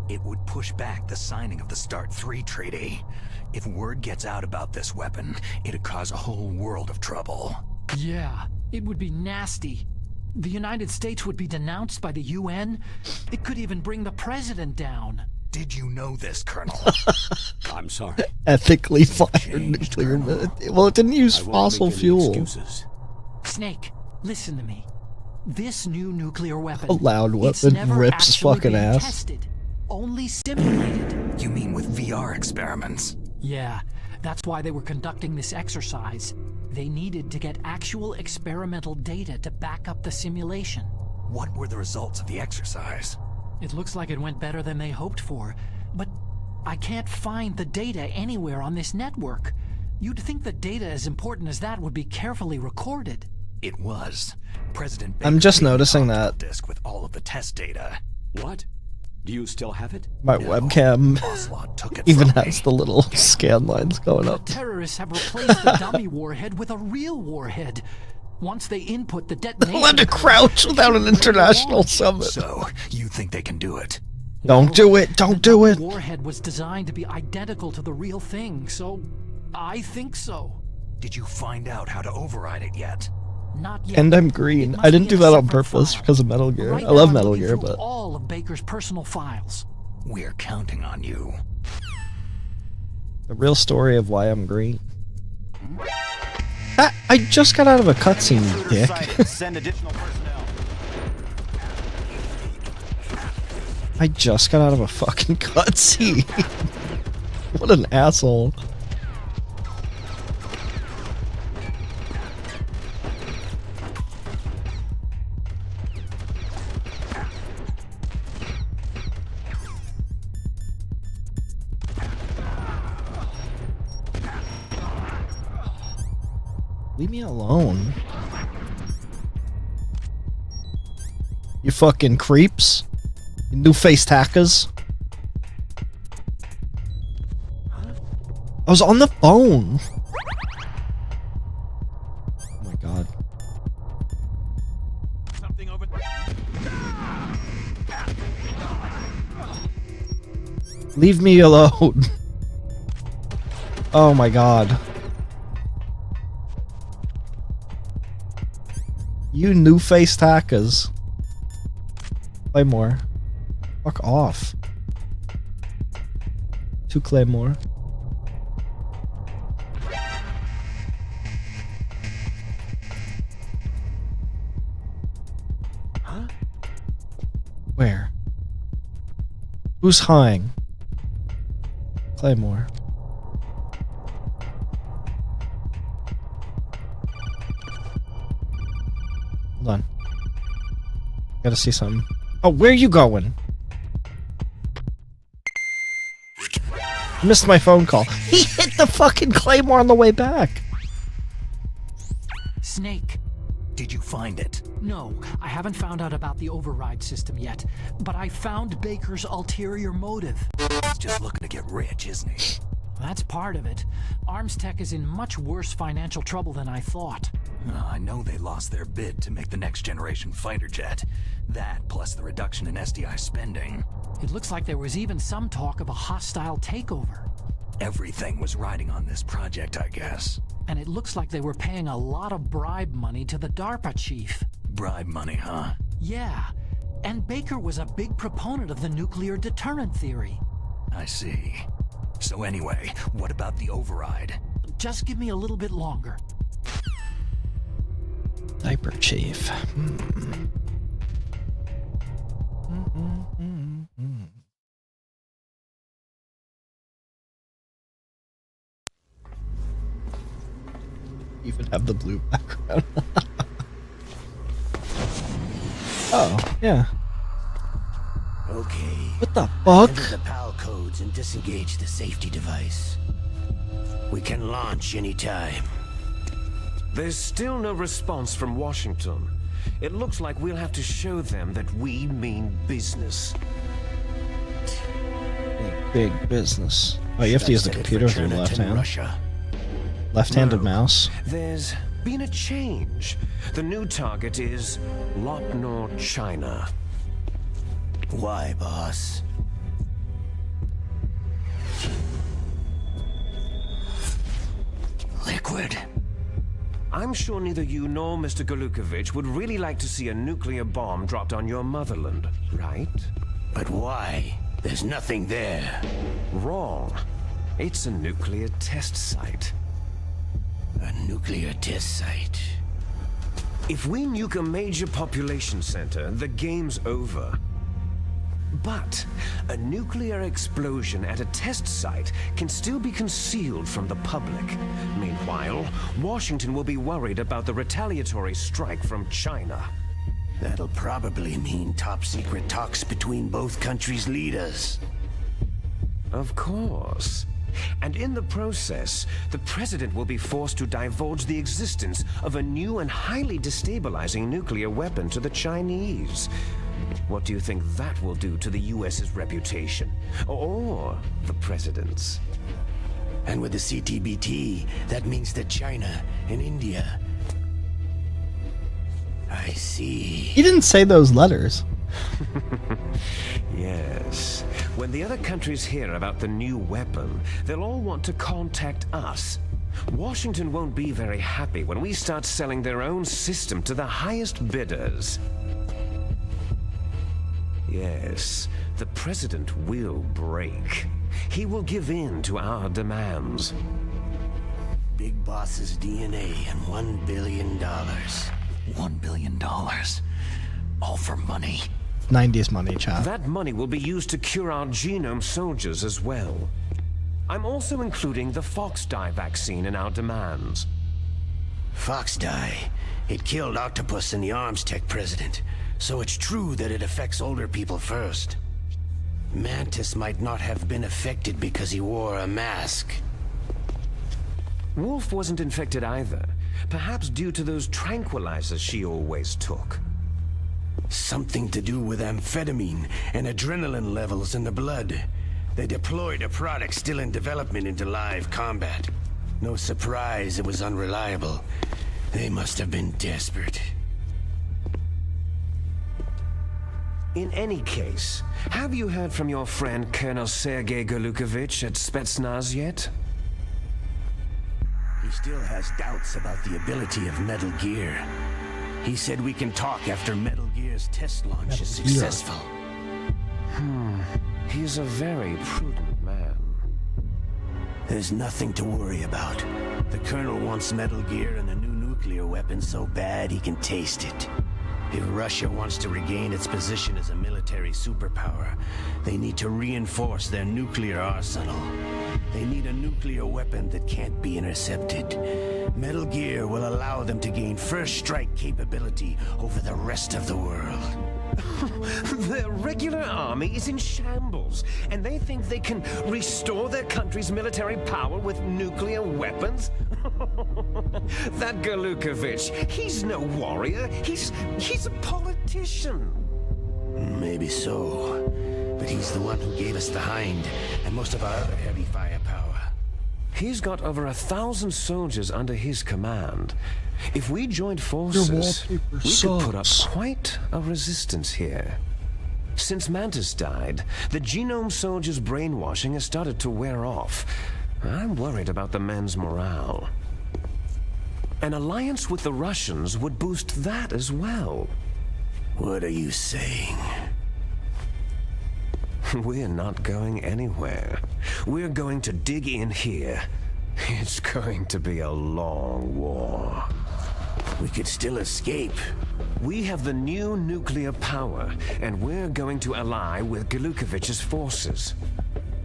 It would push back the signing of the START 3 treaty. If word gets out about this weapon, it'd cause a whole world of trouble. Yeah, it would be nasty. The United States would be denounced by the UN. It could even bring the president down. Did you know this, Colonel? I'm sorry. Ethically fired Changed, nuclear. Colonel. Well, it didn't use I won't fossil make any fuel. excuses. Snake, listen to me. This new nuclear weapon. A loud it's weapon never rips actually fucking been ass. Tested, only simulated. You mean with VR experiments? Yeah, That's why they were conducting this exercise. They needed to get actual experimental data to back up the simulation. What were the results of the exercise? It looks like it went better than they hoped for, but I can't find the data anywhere on this network. You'd think the data as important as that would be carefully recorded. It was. President I'm Baker just gave me noticing the that disk with all of the test data. What? Do you still have it? my No, webcam Ocelot took it even from has me. the little scan lines going The up. terrorists have replaced the dummy warhead with a real warhead. Once they input the detonation... Let it crouch without an international summit. So, you think they can do it? Don't do it. Don't do it. The warhead was designed to be identical to the real thing, so I think so. Did you find out how to override it yet? Not yet. And I'm It green. must I didn't be do in a that on separate purpose file. because of Metal Gear. Right I love now, I'm Metal looking Gear, through but all of Baker's personal files. We're counting on you. the real story of why I'm green. I just got out of a cutscene, you dick. Sighted. Send additional personnel. I just got out of a fucking cutscene. What an asshole. Leave me alone. You fucking creeps. You new-faced hackers. I was on the phone. Oh my god. Something over Leave me alone. Oh my god. You new-faced hackers. Claymore. Fuck off. 2 Claymore. Huh? Where? Who's hawing? Claymore. Hold on. Gotta see something. Oh, where are you going? Missed my phone call. He hit the fucking Claymore on the way back. Snake. Did you find it? No, I haven't found out about the override system yet, but I found Baker's ulterior motive. He's just looking to get rich, isn't he? That's part of it. Arms Tech is in much worse financial trouble than I thought. I know they lost their bid to make the next generation fighter jet. That, plus the reduction in SDI spending. It looks like there was even some talk of a hostile takeover. Everything was riding on this project, I guess. And it looks like they were paying a lot of bribe money to the DARPA chief. Bribe money, huh? Yeah, and Baker was a big proponent of the nuclear deterrent theory. I see. So anyway, what about the override? Just give me a little bit longer. Diaper Chief. Even have the blue background. Oh, yeah. Okay. What the fuck? Enter the PAL codes and disengage the safety device. We can launch anytime. There's still no response from Washington. It looks like we'll have to show them that we mean business. Big business. Oh, you have to use the computer with your left hand. Russia. Left-handed No. mouse. There's been a change. The new target is Lopnor, China. Why, boss? Liquid. I'm sure neither you nor Mr. Golukovich would really like to see a nuclear bomb dropped on your motherland, right? But why? There's nothing there. Wrong. It's a nuclear test site. A nuclear test site. If we nuke a major population center, the game's over. But a nuclear explosion at a test site can still be concealed from the public. Meanwhile, Washington will be worried about the retaliatory strike from China. That'll probably mean top-secret talks between both countries' leaders. Of course. And in the process, the president will be forced to divulge the existence of a new and highly destabilizing nuclear weapon to the Chinese. What do you think that will do to the US's reputation? Or the president's? And with the CTBT, that means that China and India... I see. He didn't say those letters. Yes. When the other countries hear about the new weapon, they'll all want to contact us. Washington won't be very happy when we start selling their own system to the highest bidders. Yes, the president will break. He will give in to our demands. Big Boss's DNA and $1 billion. $1 billion. All for money. 90s money, child. That money will be used to cure our genome soldiers as well. I'm also including the Fox dye vaccine in our demands. Fox dye. It killed Octopus and the Arms Tech president. So it's true that it affects older people first. Mantis might not have been affected because he wore a mask. Wolf wasn't infected either. Perhaps due to those tranquilizers she always took. Something to do with amphetamine and adrenaline levels in the blood. They deployed a product still in development into live combat. No surprise it was unreliable. They must have been desperate. In any case, have you heard from your friend Colonel Sergei Golukovich at Spetsnaz yet? He still has doubts about the ability of Metal Gear. He said we can talk after Metal Gear's test launch is successful. He's a very prudent man. There's nothing to worry about. The Colonel wants Metal Gear and a new nuclear weapon so bad he can taste it. If Russia wants to regain its position as a military superpower, they need to reinforce their nuclear arsenal. They need a nuclear weapon that can't be intercepted. Metal Gear will allow them to gain first strike capability over the rest of the world. Their regular army is in shambles, and they think they can restore their country's military power with nuclear weapons? That Golukovich, he's no warrior. He's a politician. Maybe so. But he's the one who gave us the Hind and most of our other heavy firepower. He's got over 1,000 soldiers under his command. If we joined forces, we could put up quite a resistance here. Since Mantis died, the genome soldiers' brainwashing has started to wear off. I'm worried about the men's morale. An alliance with the Russians would boost that as well. What are you saying? We're not going anywhere. We're going to dig in here. It's going to be a long war. We could still escape. We have the new nuclear power, and we're going to ally with Golukovich's forces.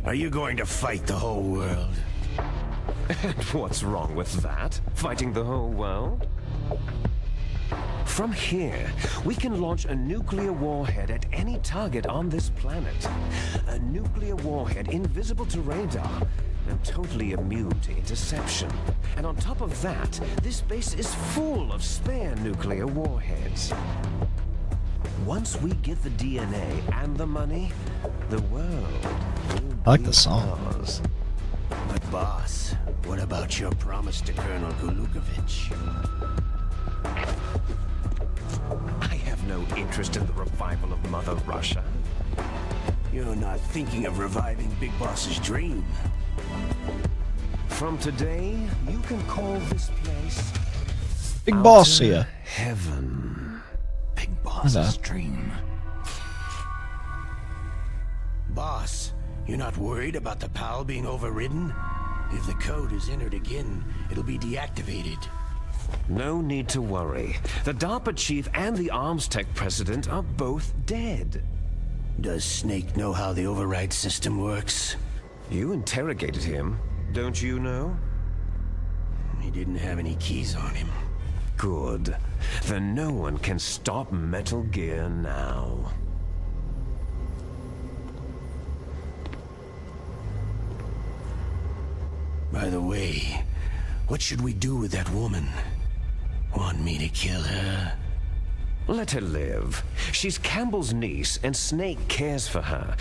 Are you going to fight the whole world? And what's wrong with that? Fighting the whole world? From here, we can launch a nuclear warhead at any target on this planet. A nuclear warhead invisible to radar and totally immune to interception. And on top of that, this base is full of spare nuclear warheads. Once we get the DNA and the money, the world will I like be the song. ours. But boss, what about your promise to Colonel Golukovich? I have no interest in the revival of Mother Russia. You're not thinking of reviving Big Boss's dream. From today, you can call this place Big Boss Outer here. Heaven. Big Boss's that? dream. Boss, you're not worried about the PAL being overridden? If the code is entered again, it'll be deactivated. No need to worry. The DARPA chief and the Arms Tech president are both dead. Does Snake know how the override system works? You interrogated him, don't you know? He didn't have any keys on him. Good. Then no one can stop Metal Gear now. By the way, what should we do with that woman? Want me to kill her? Let her live. She's Campbell's niece, and Snake cares for her.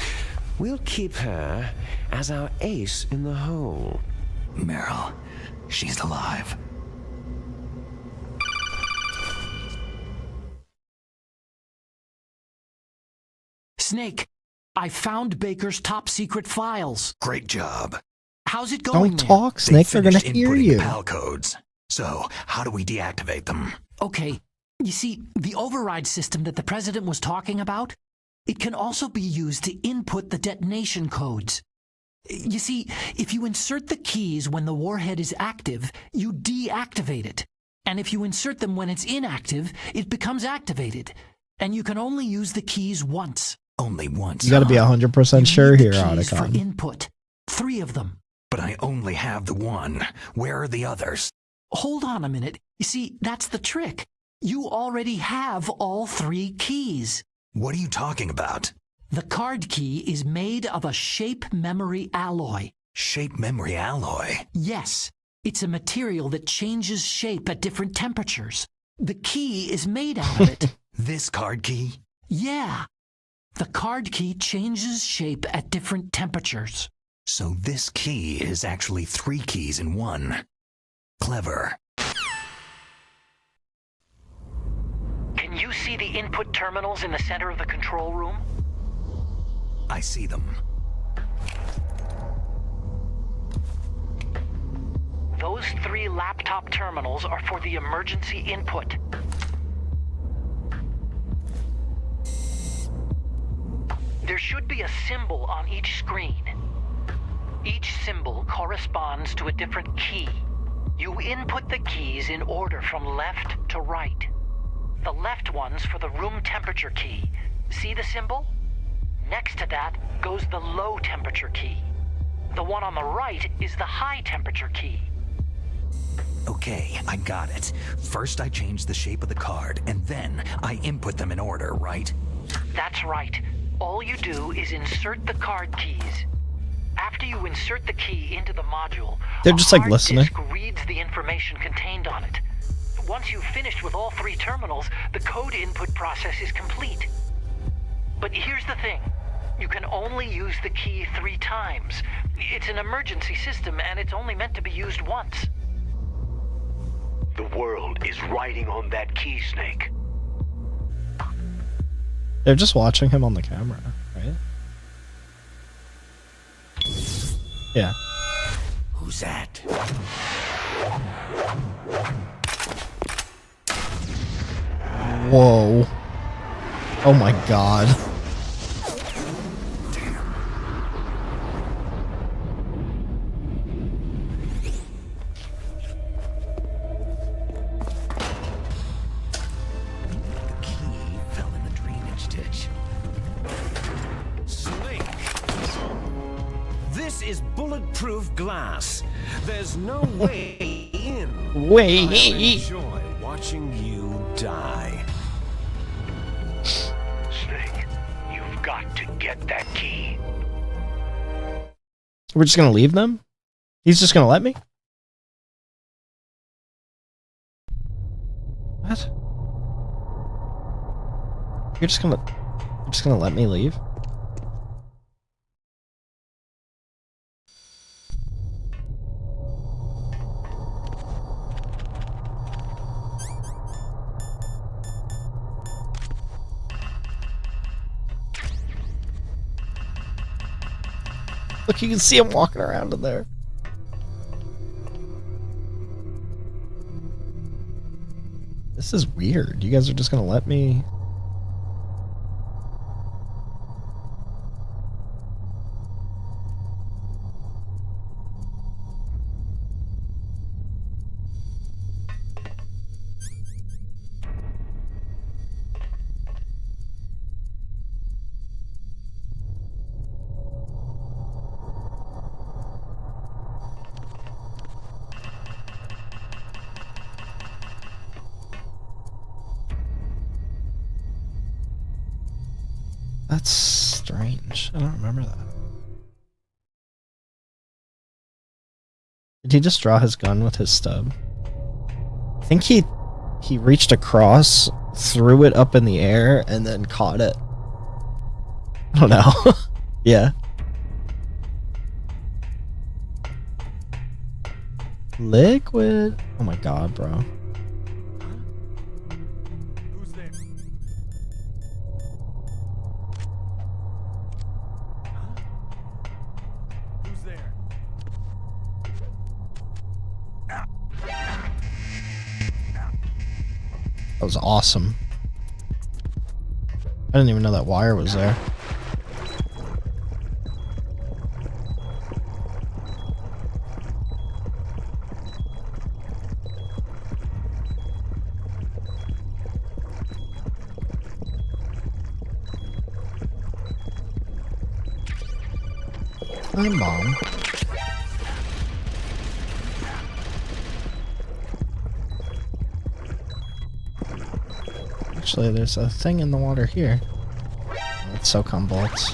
We'll keep her as our ace in the hole. Meryl, she's alive. Snake, I found Baker's top secret files. Great job. How's it going? Don't talk, Snake. They're gonna finished hear inputting you. the PAL codes. So, how do we deactivate them? Okay, you see, the override system that the president was talking about, it can also be used to input the detonation codes. You see, if you insert the keys when the warhead is active, you deactivate it. And if you insert them when it's inactive, it becomes activated. And you can only use the keys once. Only once. You gotta be 100% sure You here, need the keys for Otacon. input. 3 of them. But I only have the one. Where are the others? Hold on a minute. You see, that's the trick. You already have all 3 keys. What are you talking about? The card key is made of a shape memory alloy. Shape memory alloy? Yes, it's a material that changes shape at different temperatures. The key is made out of it. This card key? Yeah. The card key changes shape at different temperatures. So this key is actually 3 keys in one. Clever. Can you see the input terminals in the center of the control room? I see them. Those 3 laptop terminals are for the emergency input. There should be a symbol on each screen. Each symbol corresponds to a different key. You input the keys in order from left to right. The left one's for the room temperature key. See the symbol? Next to that goes the low temperature key. The one on the right is the high temperature key. Okay, I got it. First I change the shape of the card, and then I input them in order, right? That's right. All you do is insert the card keys. After you insert the key into the module, They're just like hard listening. disk reads the information contained on it. Once you've finished with all 3 terminals, the code input process is complete. But here's the thing. You can only use the key 3 times. It's an emergency system, and it's only meant to be used once. The world is riding on that key, Snake. They're just watching him on the camera, right? Yeah. Who's that? Whoa. Oh my god. The key fell in the drainage ditch. Snake! This is bulletproof glass. There's no way in. Wait. I'll enjoy watching you die. Snake, you've got to get that key. We're just gonna leave them? He's just gonna let me? What? You're just gonna let me leave? Look, you can see him walking around in there. This is weird. You guys are just gonna let me... That's strange. I don't remember that. Did he just draw his gun with his stub? I think he reached across, threw it up in the air, and then caught it. I don't know. Yeah. Liquid. Oh my god, bro. Who's there? Who's there? That was awesome. I didn't even know that wire was there. Time bomb. Actually, there's a thing in the water here. Let's soak on bolts.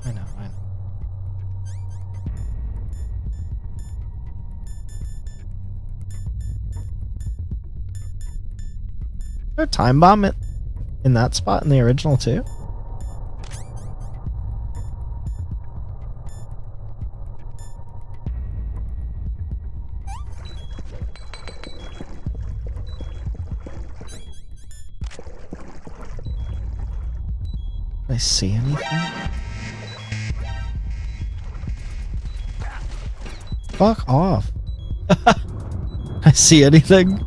I know. Is there a time bomb in that spot in the original too? Did I see anything? Fuck off. I see anything?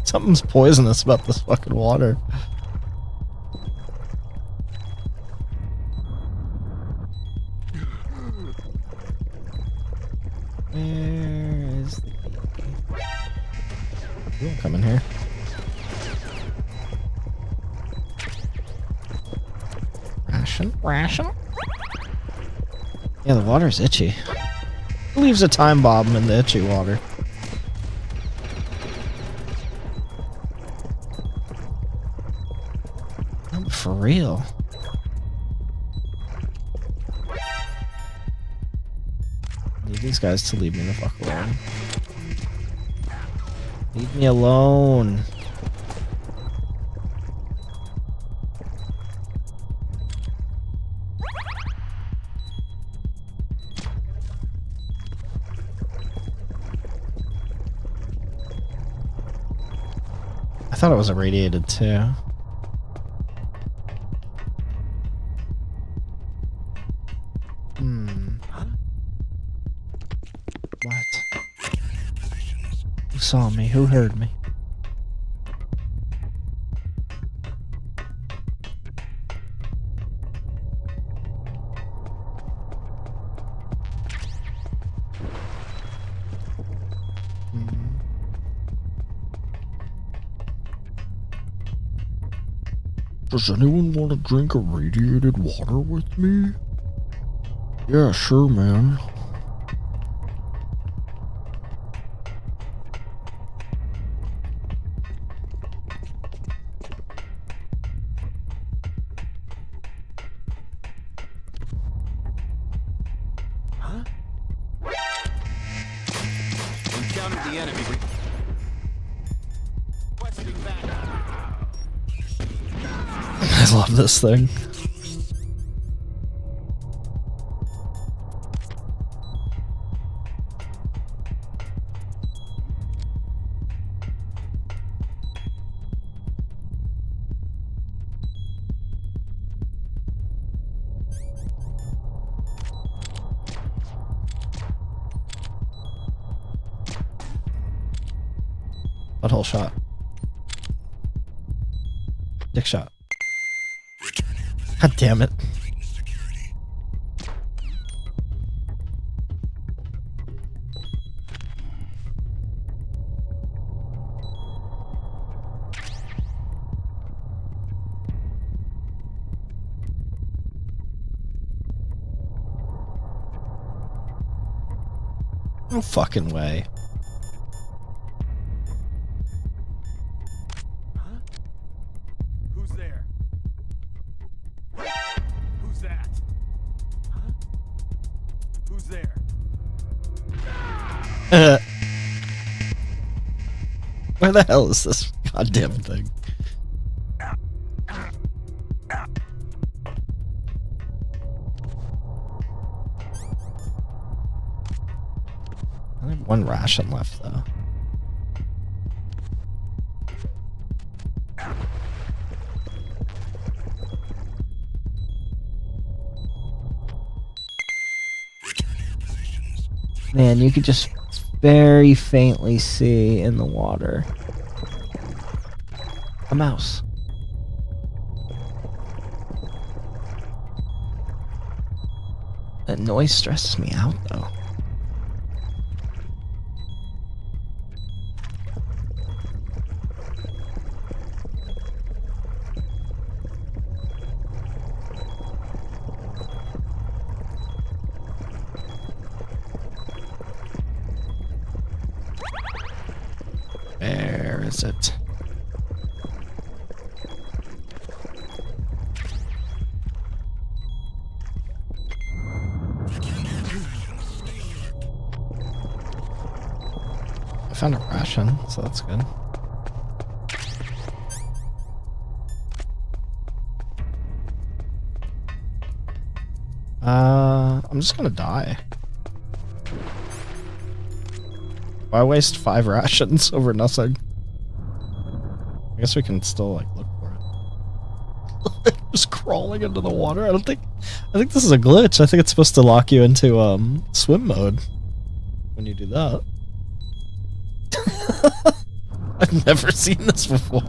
Something's poisonous about this fucking water. Where is the... You won't come in here. Ration? Yeah, the water's itchy. Who leaves a time bomb in the itchy water? Oh, for real. I need these guys to leave me the fuck alone. Leave me alone. I thought it was irradiated too. What? Who saw me? Who heard me? Does anyone want to drink irradiated water with me? Yeah, sure, man. Huh? Encountered the enemy. Requesting back. I love this thing. Butthole shot. Dick shot. God damn it. No fucking way. Where the hell is this goddamn thing? I have one ration left, though. Man, you could just very faintly see in the water a mouse. That noise stresses me out, though. Where is it? I found a ration, so that's good. I'm just gonna die. Why waste 5 rations over nothing? I guess we can still like look for it. Just crawling into the water. I think this is a glitch. I think it's supposed to lock you into swim mode when you do that. I've never seen this before.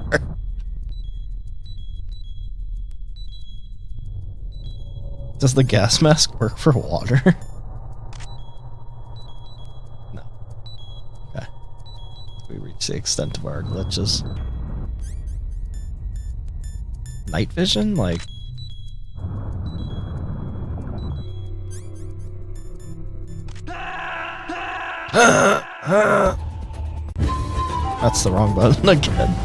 Does the gas mask work for water? No. Okay. We reach the extent of our glitches. Night vision? Like... That's the wrong button again.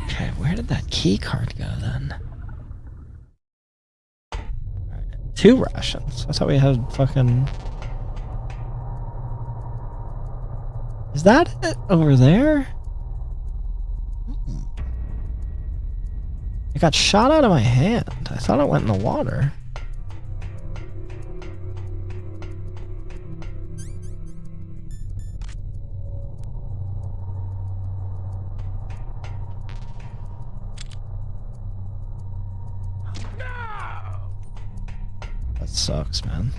Okay, where did that key card go then? Right, 2 rations. I thought we had fucking... Is that it over there? It got shot out of my hand. I thought it went in the water. That sucks, man.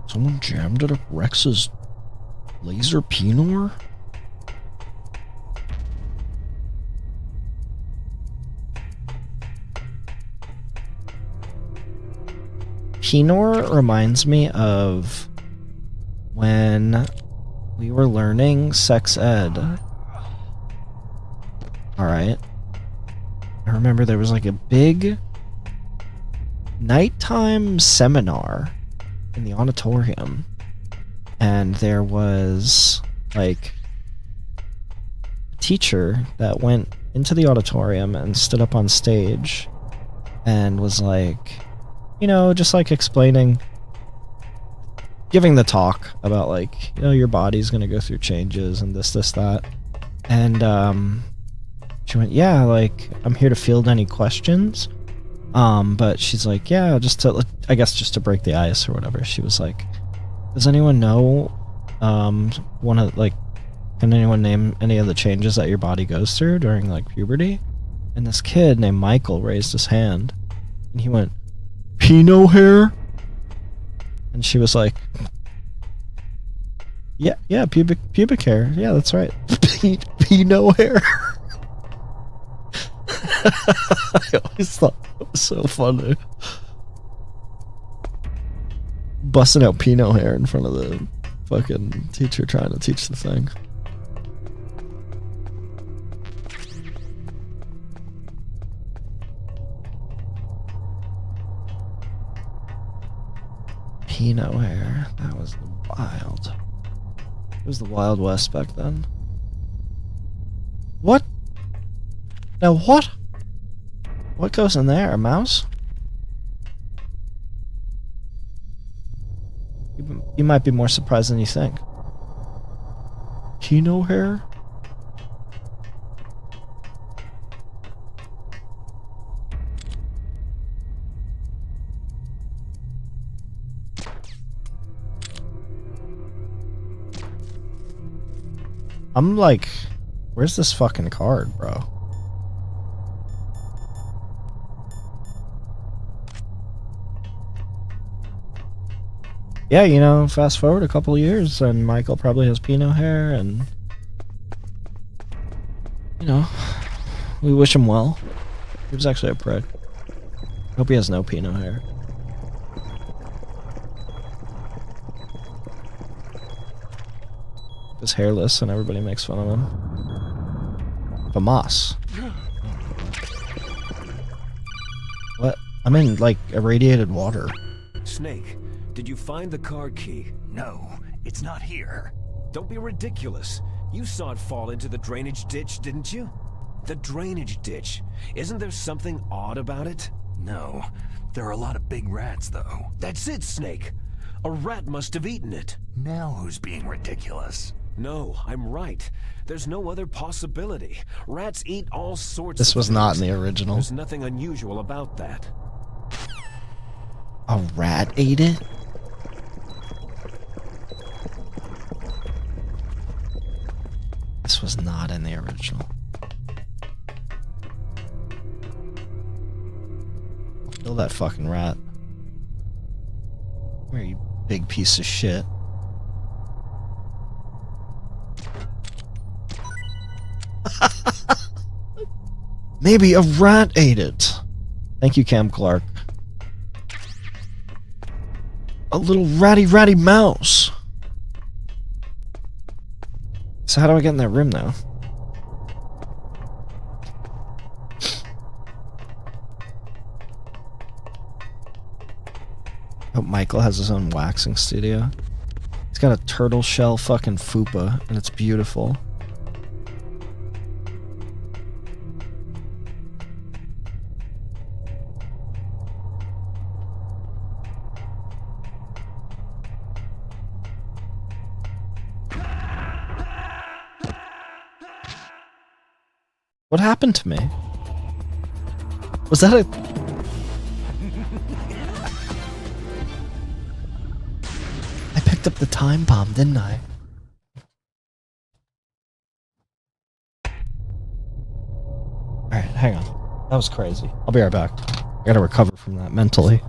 Someone jammed it up Rex's laser Pinor? Pinor reminds me of when we were learning sex ed. Alright. I remember there was like a big nighttime seminar in the auditorium, and there was like a teacher that went into the auditorium and stood up on stage and was like, you know, just like explaining, giving the talk about like, you know, your body's gonna go through changes and this, that. And she went, yeah, like, I'm here to field any questions. But she's like, yeah, just to, I guess just to break the ice or whatever. She was like, does anyone know, can anyone name any of the changes that your body goes through during like puberty? And this kid named Michael raised his hand and he went, Pinot hair? And she was like, yeah, pubic hair. Yeah, that's right. Pinot hair. I always thought that was so funny. Busting out Pinot hair in front of the fucking teacher trying to teach the thing. Pinot hair. That was wild. It was the Wild West back then. What? Now what? What goes in there? A mouse? You might be more surprised than you think. Kino hair? I'm like, where's this fucking card, bro? Yeah, you know, fast forward a couple of years and Michael probably has Pinot hair and... You know, we wish him well. He was actually a prick. Hope he has no Pinot hair. He's hairless and everybody makes fun of him. Famas. What? I'm in, like, irradiated water. Snake, did you find the card key? No, it's not here. Don't be ridiculous. You saw it fall into the drainage ditch, didn't you? The drainage ditch. Isn't there something odd about it? No, there are a lot of big rats, though. That's it, Snake. A rat must have eaten it. Now who's being ridiculous? No, I'm right. There's no other possibility. Rats eat all sorts of This was things. not in the original. There's nothing unusual about that. A rat ate it? This was not in the original. Kill that fucking rat. Where you big piece of shit. Maybe a rat ate it. Thank you, Cam Clark. A little ratty mouse. So how do I get in that room now? Oh, Michael has his own waxing studio. He's got a turtle shell fucking fupa, and it's beautiful. What happened to me? Was that a... I picked up the time bomb, didn't I? Alright, hang on. That was crazy. I'll be right back. I gotta recover from that mentally.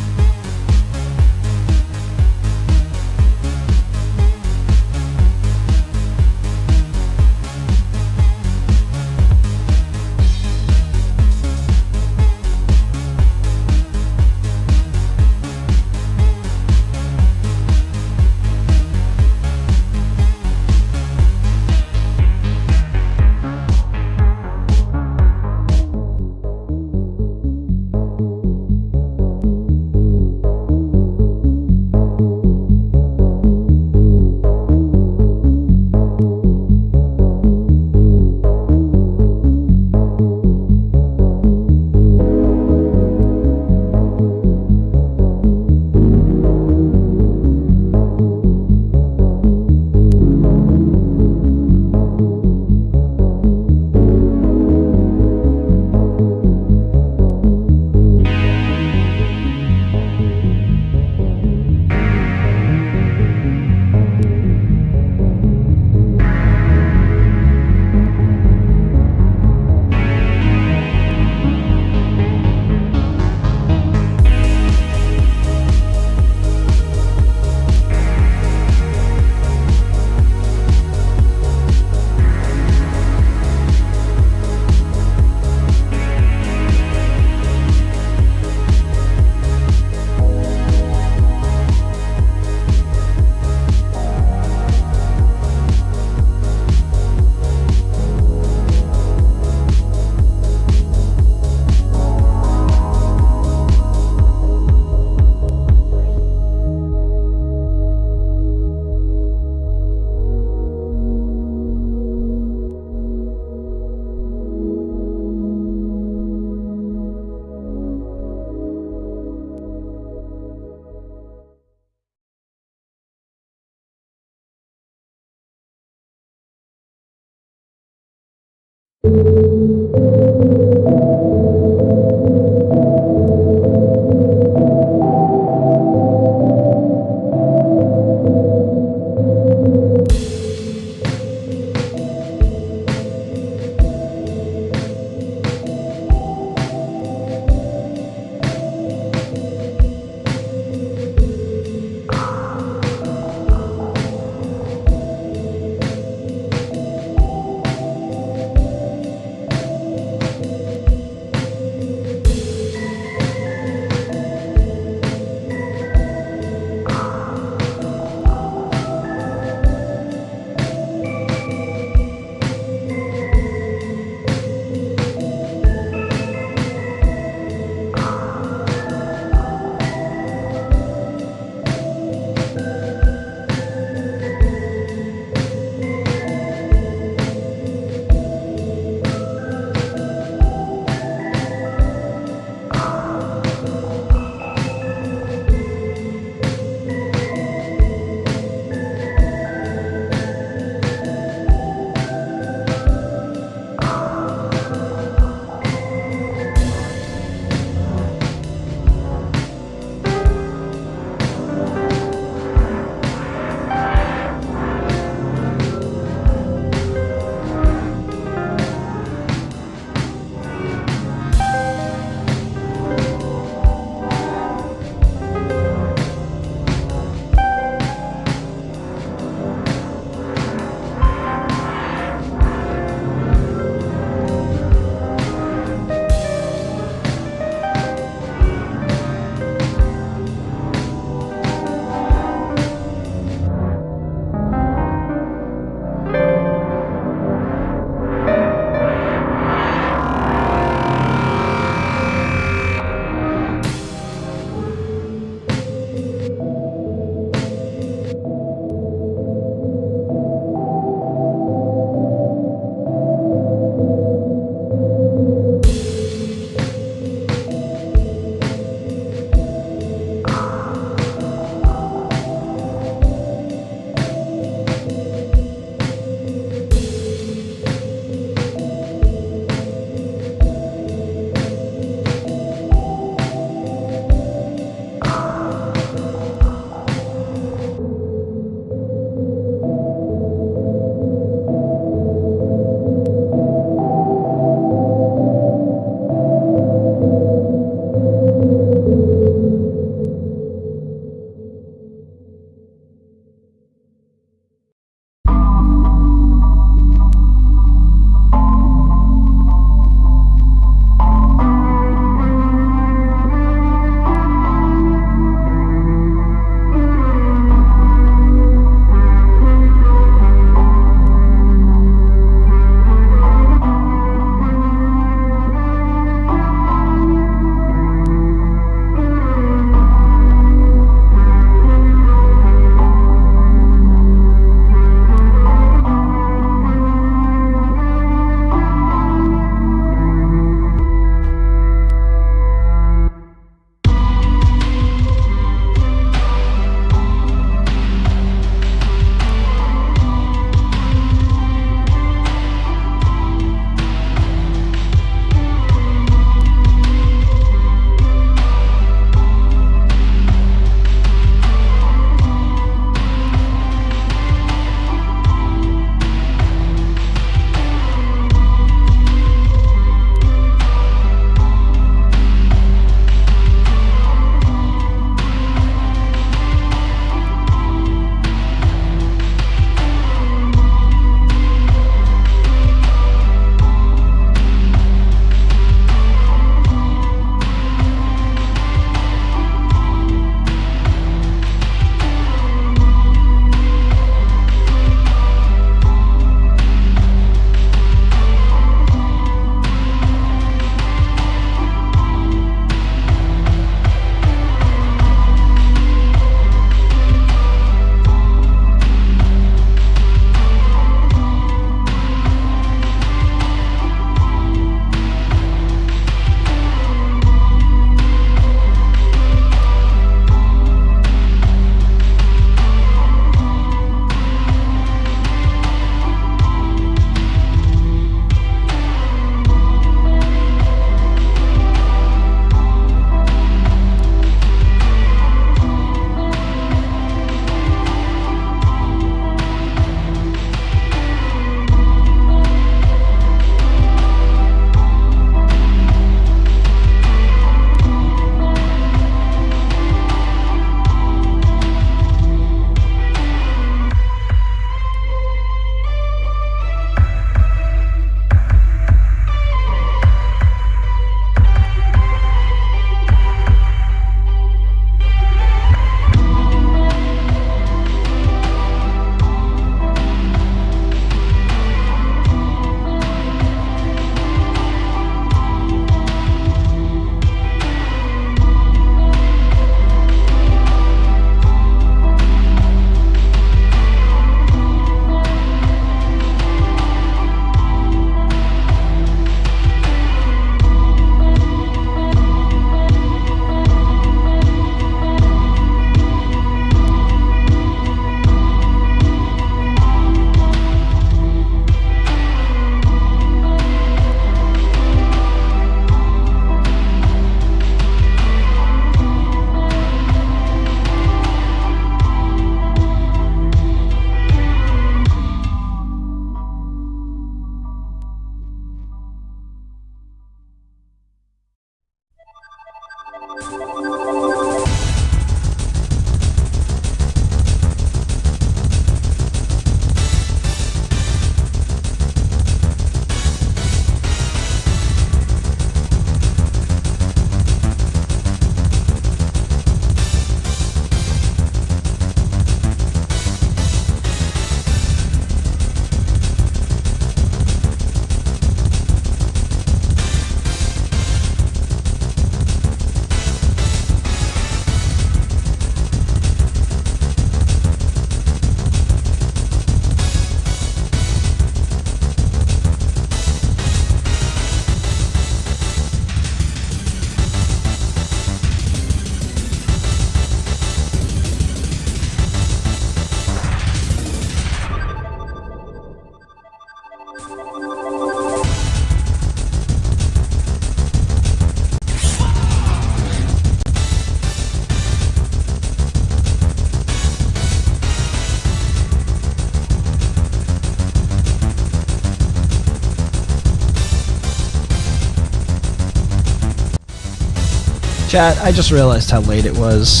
Chat, I just realized how late it was.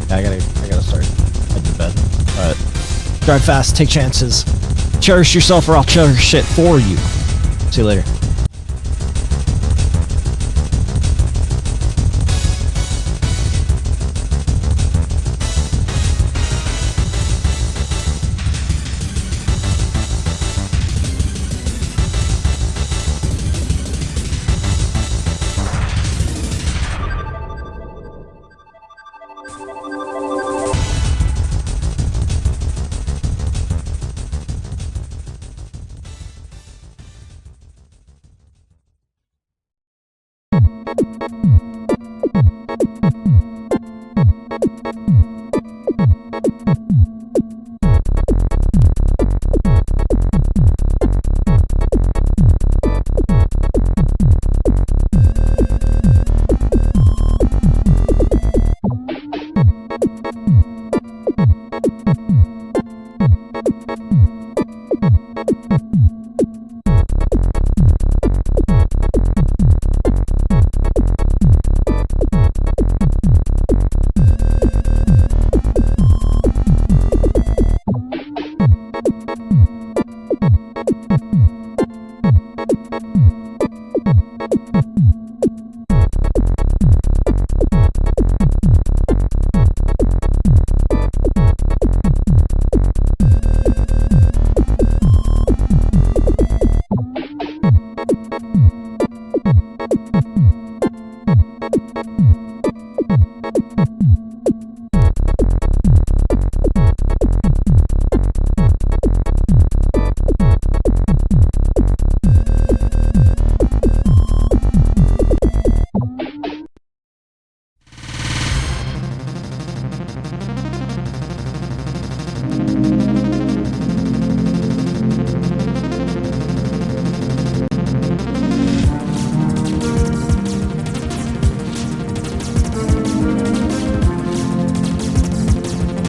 Yeah, I gotta start head to bed. But drive fast, take chances, cherish yourself, or I'll cherish shit for you. See you later.